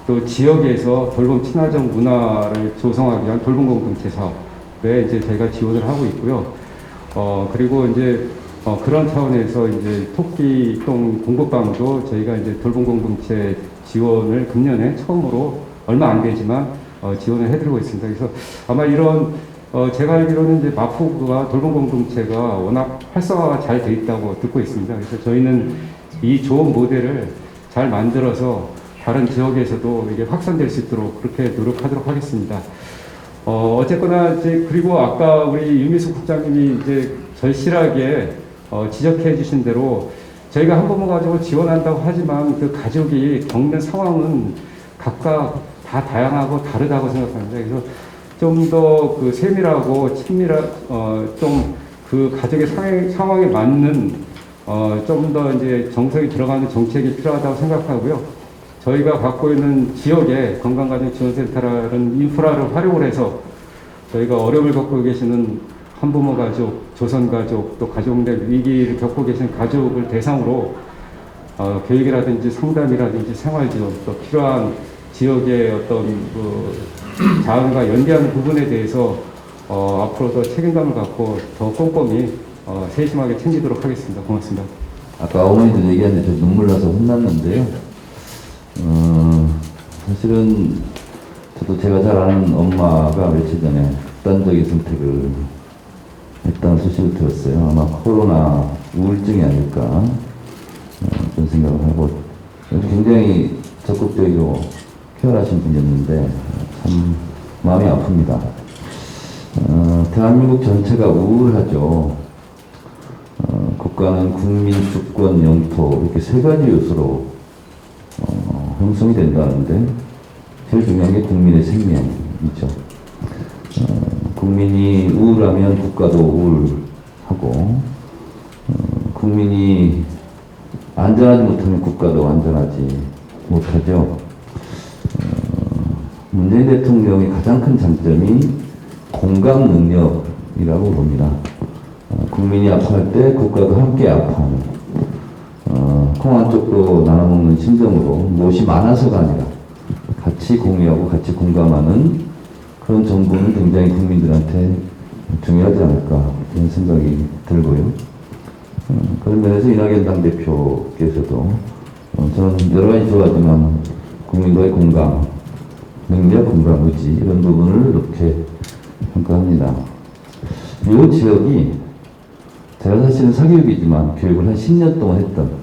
또 지역에서 돌봄 친화적 문화를 조성하기 위한 돌봄 공동체 사업에 이제 저희가 지원을 하고 있고요. 그리고 이제 그런 차원에서 이제 토끼똥 공급방도 저희가 이제 돌봄 공동체 지원을 금년에 처음으로 얼마 안 되지만 지원을 해드리고 있습니다. 그래서 아마 이런 제가 알기로는 이제 마포구가 돌봄 공동체가 워낙 활성화가 잘 돼 있다고 듣고 있습니다. 그래서 저희는 이 좋은 모델을 잘 만들어서 다른 지역에서도 이게 확산될 수 있도록 그렇게 노력하도록 하겠습니다. 어쨌거나 이제 그리고 아까 우리 유미숙 국장님이 이제 절실하게 지적해 주신 대로 저희가 한부모 가족을 지원한다고 하지만 그 가족이 겪는 상황은 각각 다 다양하고 다르다고 생각합니다. 그래서 좀 더 그 세밀하고 좀 그 가족의 상황에 맞는 좀 더 이제 정성이 들어가는 정책이 필요하다고 생각하고요. 저희가 갖고 있는 지역의 건강가정지원센터라는 인프라를 활용을 해서 저희가 어려움을 겪고 계시는 한부모 가족, 조선가족, 또 가족 내 위기를 겪고 계신 가족을 대상으로 교육이라든지 상담이라든지 생활지원, 또 필요한 지역의 어떤 그 자원과 연계하는 부분에 대해서 앞으로 더 책임감을 갖고 더 꼼꼼히 세심하게 챙기도록 하겠습니다. 고맙습니다. 아까 어머니도 얘기하는데 좀 눈물 나서 혼났는데요. 사실은 저도 제가 잘 아는 엄마가 며칠 전에 극단적인 선택을 했다는 소식을 들었어요. 아마 코로나 우울증이 아닐까 그런 생각을 하고 굉장히 적극적이고 쾌활하신 분이었는데 참 마음이 아픕니다. 대한민국 전체가 우울하죠. 국가는 국민, 주권, 영토 이렇게 세 가지 요소로 형성이 된다는데 제일 중요한 게 국민의 생명이죠. 국민이 우울하면 국가도 우울하고 국민이 안전하지 못하면 국가도 안전하지 못하죠. 문재인 대통령의 가장 큰 장점이 공감 능력이라고 봅니다. 국민이 아파할 때 국가도 함께 아파하는 콩 한 쪽도 나눠먹는 심정으로 무엇이 많아서가 아니라 같이 공유하고 같이 공감하는 그런 정부는 굉장히 국민들한테 중요하지 않을까 이런 생각이 들고요. 그런 면에서 이낙연 당대표께서도 저는 여러 가지 좋아하지만 국민과의 공감, 능력, 공감, 의지 이런 부분을 높게 평가합니다. 이 지역이 제가 사실은 사교육이지만 교육을 한 10년 동안 했던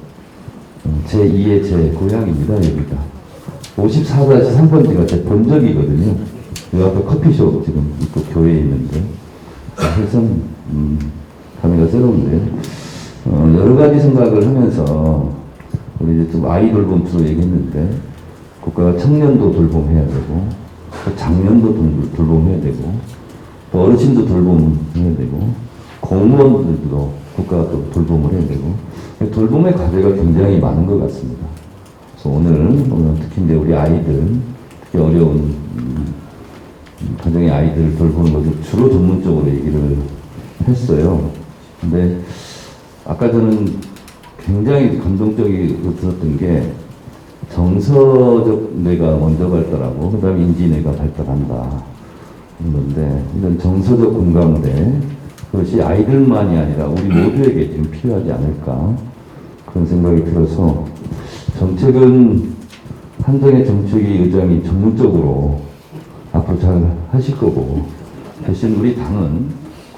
제2의 제 고향입니다. 여기가 54-3번지가 제 본적이거든요. 이 앞에 커피숍 지금 있고 교회에 있는데 해선 감회가 새로운데 여러 가지 생각을 하면서 우리 이제 좀 아이 돌봄 주로 얘기했는데 국가가 청년도 돌봄해야 되고 또 장년도 돌봄해야 되고 또 어르신도 돌봄해야 되고 공무원들도 국가가 또 돌봄을 해야 되고 돌봄의 과제가 굉장히 많은 것 같습니다. 그래서 오늘 특히 이제 우리 아이들 특히 어려운 가정의 아이들을 돌보는 것을 주로 전문적으로 얘기를 했어요. 근데 아까 저는 굉장히 감동적이었던 게 정서적 뇌가 먼저 발달하고 그 다음에 인지뇌가 발달한다. 그런데 이런 정서적 공감대 그것이 아이들만이 아니라 우리 모두에게 좀 필요하지 않을까 그런 생각이 들어서 정책은 한정의 정책위 의장이 전문적으로 앞으로 잘 하실 거고 대신 우리 당은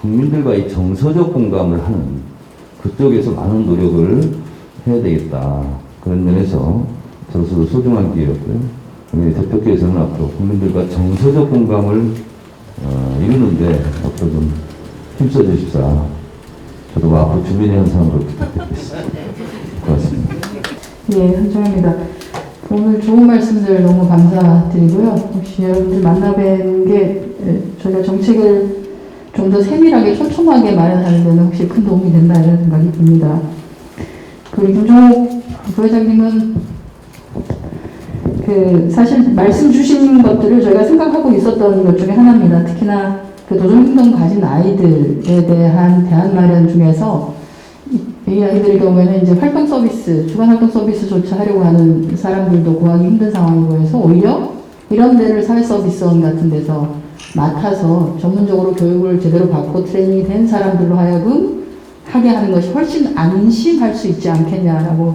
국민들과 이 정서적 공감을 하는 그쪽에서 많은 노력을 해야 되겠다. 그런 면에서 저로서도 소중한 기회였고요. 대표께서는 앞으로 국민들과 정서적 공감을 이루는데 앞으로 좀 힘써 주십사. 저도 앞으로 주민의 현상으로 부탁드리겠습니다. 고맙습니다. 예, 한정입니다. 오늘 좋은 말씀들 너무 감사드리고요. 혹시 여러분들 만나뵌 게 저희가 정책을 좀 더 세밀하게 촘촘하게 마련하는 데는 혹시 큰 도움이 된다 이런 생각이 듭니다. 그리고 김종욱 부회장님은 사실 말씀 주신 것들을 저희가 생각하고 있었던 것 중에 하나입니다. 특히나 그 도전행동 가진 아이들에 대한 대안 마련 중에서 이 아이들의 경우에는 이제 활동 서비스, 주간 활동 서비스조차 하려고 하는 사람들도 구하기 힘든 상황이고 해서 오히려 이런 데를 사회 서비스원 같은 데서 맡아서 전문적으로 교육을 제대로 받고 트레이닝이 된 사람들로 하여금 하게 하는 것이 훨씬 안심할 수 있지 않겠냐라고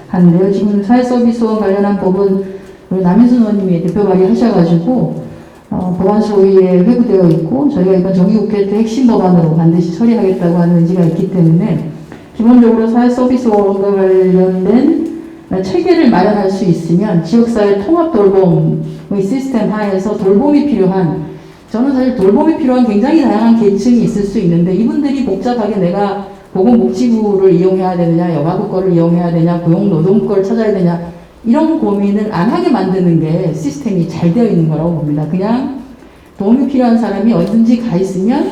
하는데요. 지금 사회 서비스원 관련한 법은 우리 남인순 의원님이 대표 발의하셔가지고 법안 소위에 회부되어 있고 저희가 이번 정기국회 때 핵심 법안으로 반드시 처리하겠다고 하는 의지가 있기 때문에 기본적으로 사회 서비스원과 관련된 체계를 마련할 수 있으면 지역사회 통합 돌봄의 시스템 하에서 돌봄이 필요한 저는 사실 돌봄이 필요한 굉장히 다양한 계층이 있을 수 있는데 이분들이 복잡하게 내가 보건복지부를 이용해야 되느냐 여가부 거를 이용해야 되냐 고용노동 거를 찾아야 되냐 이런 고민을 안 하게 만드는 게 시스템이 잘 되어 있는 거라고 봅니다. 그냥 도움이 필요한 사람이 어디든지 가 있으면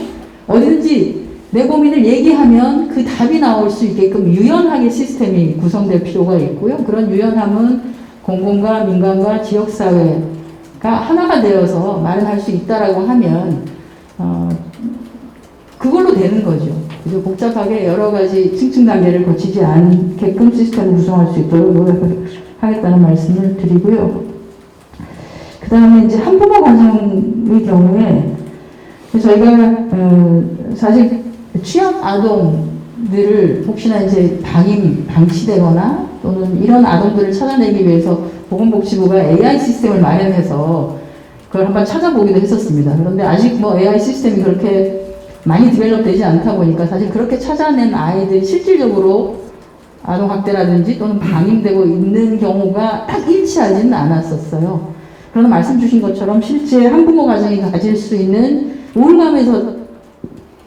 어디든지 내 고민을 얘기하면 그 답이 나올 수 있게끔 유연하게 시스템이 구성될 필요가 있고요. 그런 유연함은 공공과 민간과 지역사회가 하나가 되어서 마련할 수 있다라고 하면 그걸로 되는 거죠. 그래서 복잡하게 여러 가지 층층 단계를 거치지 않게끔 시스템을 구성할 수 있도록 노력을 하겠다는 말씀을 드리고요. 그 다음에 이제 한부모 가정의 경우에 저희가 사실 취약 아동들을 혹시나 이제 방치되거나 또는 이런 아동들을 찾아내기 위해서 보건복지부가 AI 시스템을 마련해서 그걸 한번 찾아보기도 했었습니다. 그런데 아직 뭐 AI 시스템이 그렇게 많이 디벨롭되지 않다 보니까 사실 그렇게 찾아낸 아이들이 실질적으로 아동학대라든지 또는 방임되고 있는 경우가 딱 일치하지는 않았었어요. 그러나 말씀 주신 것처럼 실제 한부모 가정이 가질 수 있는 우울감에서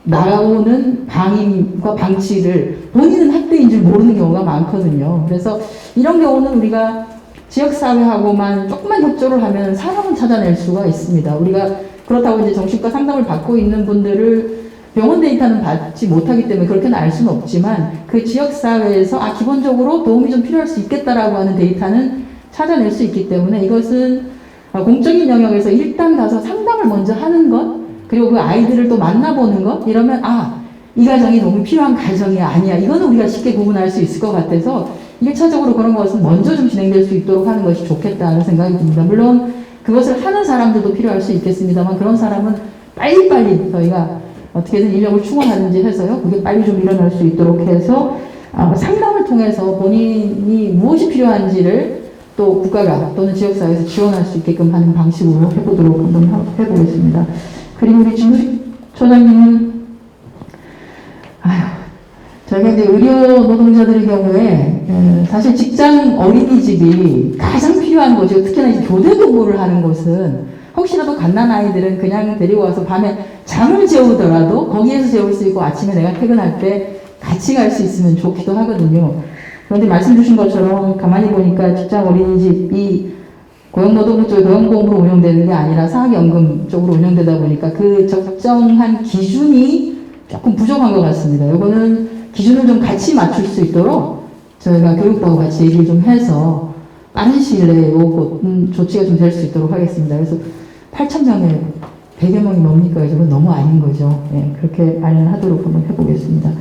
나오는 방임과 방치를 본인은 학대인 줄 모르는 경우가 많거든요. 그래서 이런 경우는 우리가 지역사회하고만 조금만 협조를 하면 사람은 찾아낼 수가 있습니다. 우리가 그렇다고 이제 정신과 상담을 받고 있는 분들을 병원 데이터는 받지 못하기 때문에 그렇게는 알 수는 없지만 그 지역사회에서 기본적으로 도움이 좀 필요할 수 있겠다라고 하는 데이터는 찾아낼 수 있기 때문에 이것은 공적인 영역에서 일단 가서 상담을 먼저 하는 것 그리고 그 아이들을 또 만나보는 것 이러면 이 가정이 도움이 필요한 가정이 아니야 이거는 우리가 쉽게 구분할 수 있을 것 같아서 1차적으로 그런 것은 먼저 좀 진행될 수 있도록 하는 것이 좋겠다는 생각이 듭니다. 물론 그것을 하는 사람들도 필요할 수 있겠습니다만 그런 사람은 빨리빨리 저희가 어떻게든 인력을 충원하든지 해서요. 그게 빨리 좀 일어날 수 있도록 해서 상담을 통해서 본인이 무엇이 필요한지를 또 국가가 또는 지역사회에서 지원할 수 있게끔 하는 방식으로 해보도록 한번 해보겠습니다. 그리고 우리 김우식 처장님은 저희가 이제 의료 노동자들의 경우에 사실 직장 어린이집이 가장 필요한 거죠. 특히나 이제 교대 근무를 하는 곳은 혹시라도 갓난 아이들은 그냥 데리고 와서 밤에 잠을 재우더라도 거기에서 재울 수 있고 아침에 내가 퇴근할 때 같이 갈 수 있으면 좋기도 하거든요. 그런데 말씀 주신 것처럼 가만히 보니까 직장 어린이집이 고용노동부 쪽에 고용보험으로 운영되는 게 아니라 사학연금 쪽으로 운영되다 보니까 그 적정한 기준이 조금 부족한 것 같습니다. 이거는 기준을 좀 같이 맞출 수 있도록 저희가 교육부하고 같이 얘기를 좀 해서 빠른 시일 내에 요거 조치가 좀 될 수 있도록 하겠습니다. 그래서 8,000명에 100여 명이 뭡니까? 이건 너무 아닌 거죠. 네, 그렇게 마련하도록 한번 해보겠습니다.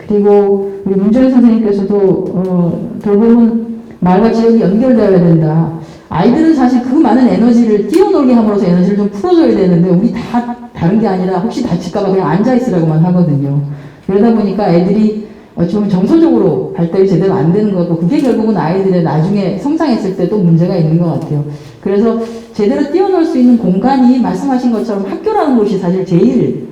그리고 우리 문재인 선생님께서도 돌봄은 말과 지역이 연결되어야 된다. 아이들은 사실 그 많은 에너지를 뛰어놀게 함으로써 에너지를 좀 풀어줘야 되는데 우리 다 다른 게 아니라 혹시 다칠까봐 그냥 앉아있으라고만 하거든요. 그러다 보니까 애들이 좀 정서적으로 발달이 제대로 안 되는 것 같고 그게 결국은 아이들의 나중에 성장했을 때도 문제가 있는 것 같아요. 그래서 제대로 뛰어놀 수 있는 공간이 말씀하신 것처럼 학교라는 곳이 사실 제일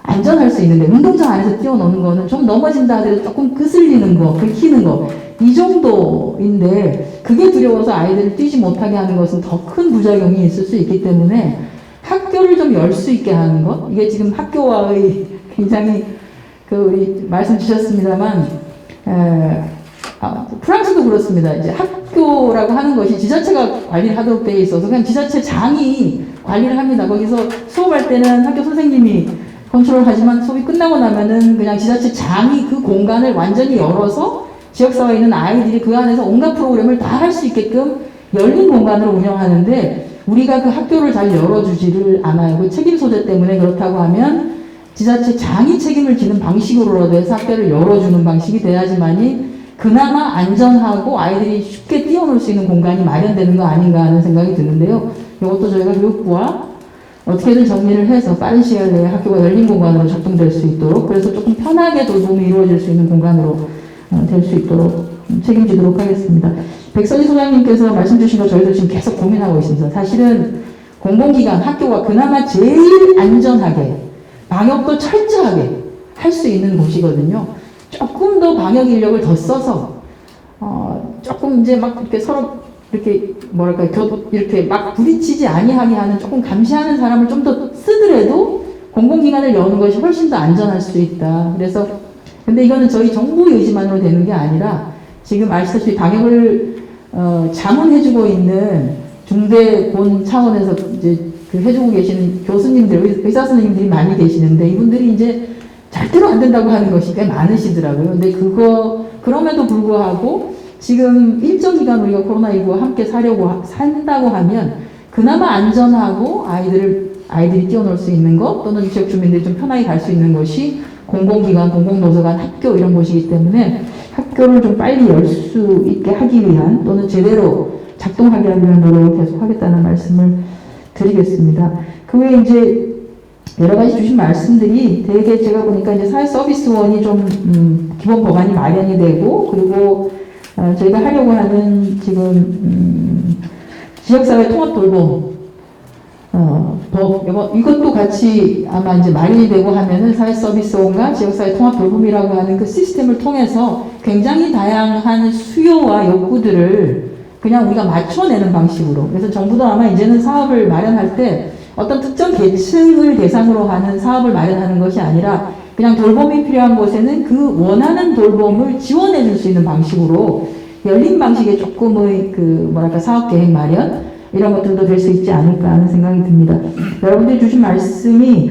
안전할 수 있는데 운동장 안에서 뛰어노는 거는 좀 넘어진다 하더라도 조금 거슬리는 거, 긁히는 거 이 정도인데 그게 두려워서 아이들을 뛰지 못하게 하는 것은 더 큰 부작용이 있을 수 있기 때문에 학교를 좀 열 수 있게 하는 것 이게 지금 학교와의 굉장히 우리 말씀 주셨습니다만 프랑스도 그렇습니다. 이제 학교라고 하는 것이 지자체가 관리를 하도록 되어 있어서 그냥 지자체장이 관리를 합니다. 거기서 수업할 때는 학교 선생님이 컨트롤하지만 수업이 끝나고 나면은 그냥 지자체장이 그 공간을 완전히 열어서 지역사회에 있는 아이들이 그 안에서 온갖 프로그램을 다 할 수 있게끔 열린 공간으로 운영하는데 우리가 그 학교를 잘 열어주지를 않아요. 그 책임 소재 때문에 그렇다고 하면 지자체장이 책임을 지는 방식으로라도 해서 학교를 열어주는 방식이 돼야지만이 그나마 안전하고 아이들이 쉽게 뛰어놀 수 있는 공간이 마련되는 거 아닌가 하는 생각이 드는데요. 이것도 저희가 교육부와 어떻게든 정리를 해서 빠른 시간 내에 학교가 열린 공간으로 작동될 수 있도록 그래서 조금 편하게 돌봄이 이루어질 수 있는 공간으로 될 수 있도록 책임지도록 하겠습니다. 백선희 소장님께서 말씀 주신 거 저희도 지금 계속 고민하고 있습니다. 사실은 공공기관, 학교가 그나마 제일 안전하게 방역도 철저하게 할 수 있는 곳이거든요. 조금 더 방역 인력을 더 써서 조금 이제 막 이렇게 서로 이렇게 뭐랄까 이렇게 막 부딪히지 아니하게 하는 조금 감시하는 사람을 좀 더 쓰더라도 공공기관을 여는 것이 훨씬 더 안전할 수 있다. 그래서 근데 이거는 저희 정부의 의지만으로 되는 게 아니라 지금 아시다시피 방역을 자문해주고 있는 중대본 차원에서 이제 그 해주고 계시는 교수님들, 의사 선생님들이 많이 계시는데 이분들이 이제 절대로 안 된다고 하는 것이 꽤 많으시더라고요. 근데 그럼에도 불구하고 지금 일정 기간 우리가 코로나19와 함께 산다고 하면 그나마 안전하고 아이들이 뛰어놀 수 있는 것 또는 지역 주민들이 좀 편하게 갈 수 있는 것이 공공기관, 공공도서관, 학교 이런 곳이기 때문에 학교를 좀 빨리 열 수 있게 하기 위한 또는 제대로 작동하게 하기 위한 노력을 계속 하겠다는 말씀을 드리겠습니다. 그 외에 이제 여러 가지 주신 말씀들이 되게 제가 보니까 이제 사회서비스원이 좀 기본 법안이 마련이 되고 그리고 저희가 하려고 하는 지금 지역사회 통합 돌봄 법 이것도 같이 아마 이제 마련이 되고 하면은 사회서비스원과 지역사회 통합 돌봄이라고 하는 그 시스템을 통해서 굉장히 다양한 수요와 욕구들을 그냥 우리가 맞춰내는 방식으로 그래서 정부도 아마 이제는 사업을 마련할 때 어떤 특정 계층을 대상으로 하는 사업을 마련하는 것이 아니라 그냥 돌봄이 필요한 곳에는 그 원하는 돌봄을 지원해 줄 수 있는 방식으로 열린 방식의 조금의 사업 계획 마련 이런 것들도 될 수 있지 않을까 하는 생각이 듭니다. 여러분들이 주신 말씀이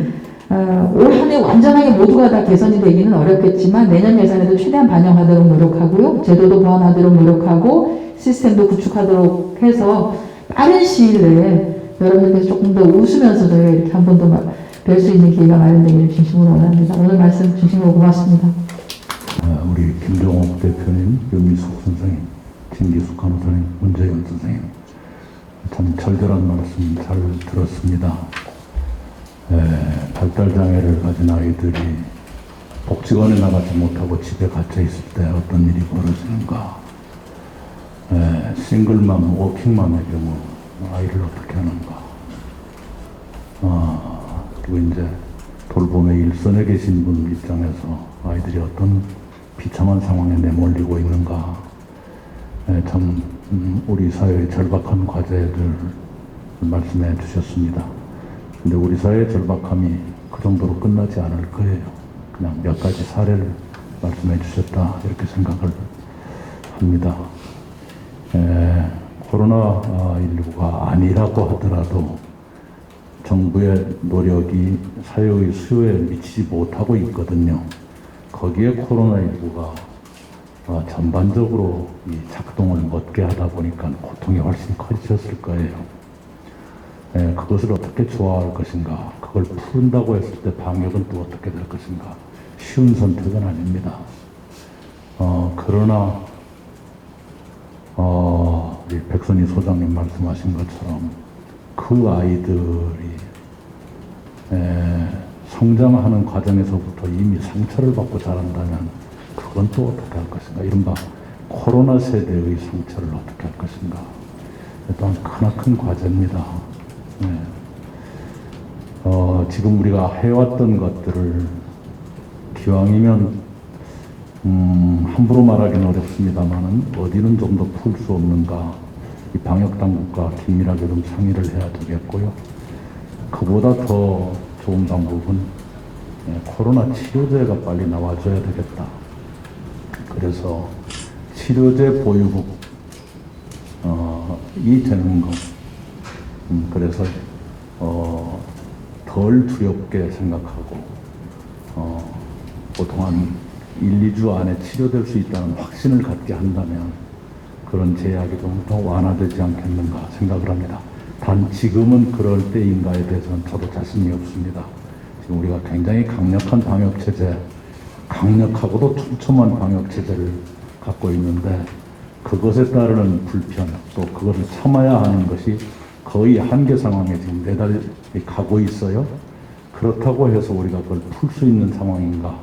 올 한 해 완전하게 모두가 다 개선이 되기는 어렵겠지만 내년 예산에도 최대한 반영하도록 노력하고요. 제도도 보완하도록 노력하고 시스템도 구축하도록 해서 빠른 시일 내에 여러분들께서 조금 더 웃으면서 저희가 이렇게 한 번 더 뵐 수 있는 기회가 마련되기를 진심으로 원합니다. 오늘 말씀 진심으로 고맙습니다. 우리 김종옥 대표님, 윤미숙 선생님, 진기숙 간호사님, 문재현 선생님 참 절절한 말씀 잘 들었습니다. 발달장애를 가진 아이들이 복지관에 나가지 못하고 집에 갇혀 있을 때 어떤 일이 벌어지는가. 싱글맘, 워킹맘의 경우 아이를 어떻게 하는가. 그리고 이제 돌봄의 일선에 계신 분 입장에서 아이들이 어떤 비참한 상황에 내몰리고 있는가. 참 우리 사회의 절박한 과제를 말씀해 주셨습니다. 근데 우리 사회의 절박함이 그 정도로 끝나지 않을 거예요. 그냥 몇 가지 사례를 말씀해 주셨다 이렇게 생각을 합니다. 코로나19가 아니라고 하더라도 정부의 노력이 사회의 수요에 미치지 못하고 있거든요. 거기에 코로나19가 전반적으로 이 작동을 못게 하다 보니까 고통이 훨씬 커지셨을 거예요. 그것을 어떻게 조화할 것인가, 그걸 푼다고 했을 때 방역은 또 어떻게 될 것인가, 쉬운 선택은 아닙니다. 그러나 우리 백선희 소장님 말씀하신 것처럼 그 아이들이 성장하는 과정에서부터 이미 상처를 받고 자란다면 그건 또 어떻게 할 것인가? 이른바 코로나 세대의 상처를 어떻게 할 것인가? 일단 크나큰 과제입니다. 지금 우리가 해왔던 것들을 기왕이면 함부로 말하기는 어렵습니다만은 어디는 좀 더 풀 수 없는가? 이 방역 당국과 긴밀하게 좀 상의를 해야 되겠고요. 그보다 더 좋은 방법은 코로나 치료제가 빨리 나와줘야 되겠다. 그래서 치료제 보유국 이 되는 것. 그래서 덜 두렵게 생각하고 보통 한 1, 2주 안에 치료될 수 있다는 확신을 갖게 한다면 그런 제약이 좀 더 완화되지 않겠는가 생각을 합니다. 단 지금은 그럴 때인가에 대해서는 저도 자신이 없습니다. 지금 우리가 굉장히 강력한 방역체제, 강력하고도 촘촘한 방역체제를 갖고 있는데 그것에 따르는 불편, 또 그것을 참아야 하는 것이 거의 한계 상황에 지금 매달려 가고 있어요. 그렇다고 해서 우리가 그걸 풀 수 있는 상황인가?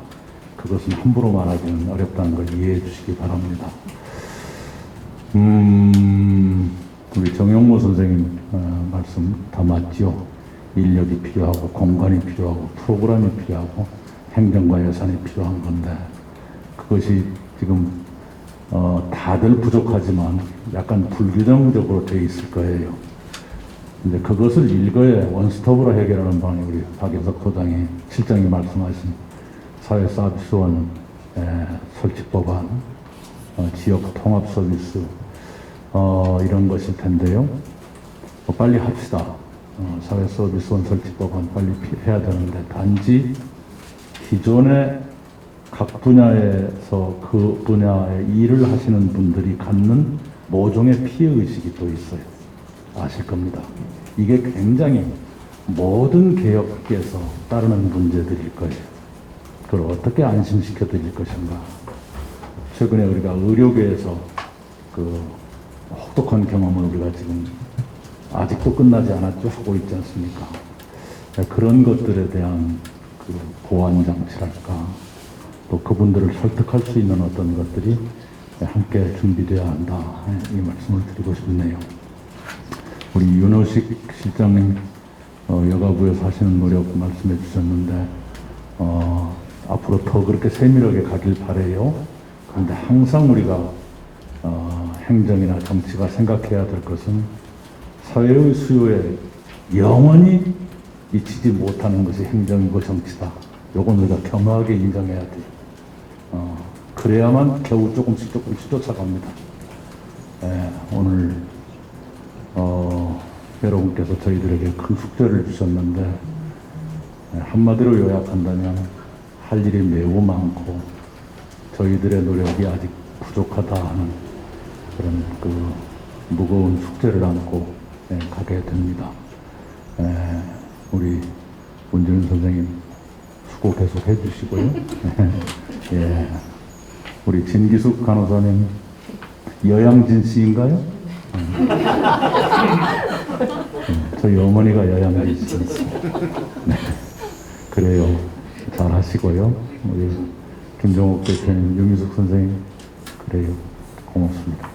그것은 함부로 말하기는 어렵다는 걸 이해해 주시기 바랍니다. 우리 정영모 선생님 말씀 다 맞죠? 인력이 필요하고 공간이 필요하고 프로그램이 필요하고 행정과 예산이 필요한 건데 그것이 지금 다들 부족하지만 약간 불균형적으로 되어 있을 거예요. 근데 그것을 일거에 원스톱으로 해결하는 방안이 우리 박영석 소장이 실장이 말씀하신 사회서비스원 설치법안, 지역 통합 서비스 이런 것일 텐데요. 빨리 합시다. 사회서비스원 설치법안 빨리 해야 되는데 단지 기존에 각 분야에서 그 분야의 일을 하시는 분들이 갖는 모종의 피해의식이 또 있어요. 아실 겁니다. 이게 굉장히 모든 개혁에서 따르는 문제들일 거예요. 그걸 어떻게 안심시켜 드릴 것인가. 최근에 우리가 의료계에서 그 혹독한 경험을 우리가 지금 아직도 끝나지 않았죠. 하고 있지 않습니까? 그런 것들에 대한 그 보완 장치랄까. 또 그분들을 설득할 수 있는 어떤 것들이 함께 준비되어야 한다. 이 말씀을 드리고 싶네요. 우리 윤호식 실장님 여가부에서 하시는 노력 말씀해 주셨는데 앞으로 더 그렇게 세밀하게 가길 바라요. 그런데 항상 우리가 행정이나 정치가 생각해야 될 것은 사회의 수요에 영원히 미치지 못하는 것이 행정이고 정치다. 요건 우리가 겸허하게 인정해야 돼요. 그래야만 겨우 조금씩 쫓아갑니다. 오늘 여러분께서 저희들에게 큰 숙제를 주셨는데 한마디로 요약한다면 할 일이 매우 많고 저희들의 노력이 아직 부족하다 하는 그런 그 무거운 숙제를 안고 가게 됩니다. 우리 문재인 선생님 수고 계속 해주시고요. 예, 우리 진기숙 간호사님 여양진 씨인가요? 저희 어머니가 여양진 씨. 네, 그래요. 잘 하시고요. 우리 김종옥 대표님, 유미숙 선생님, 그래요. 고맙습니다.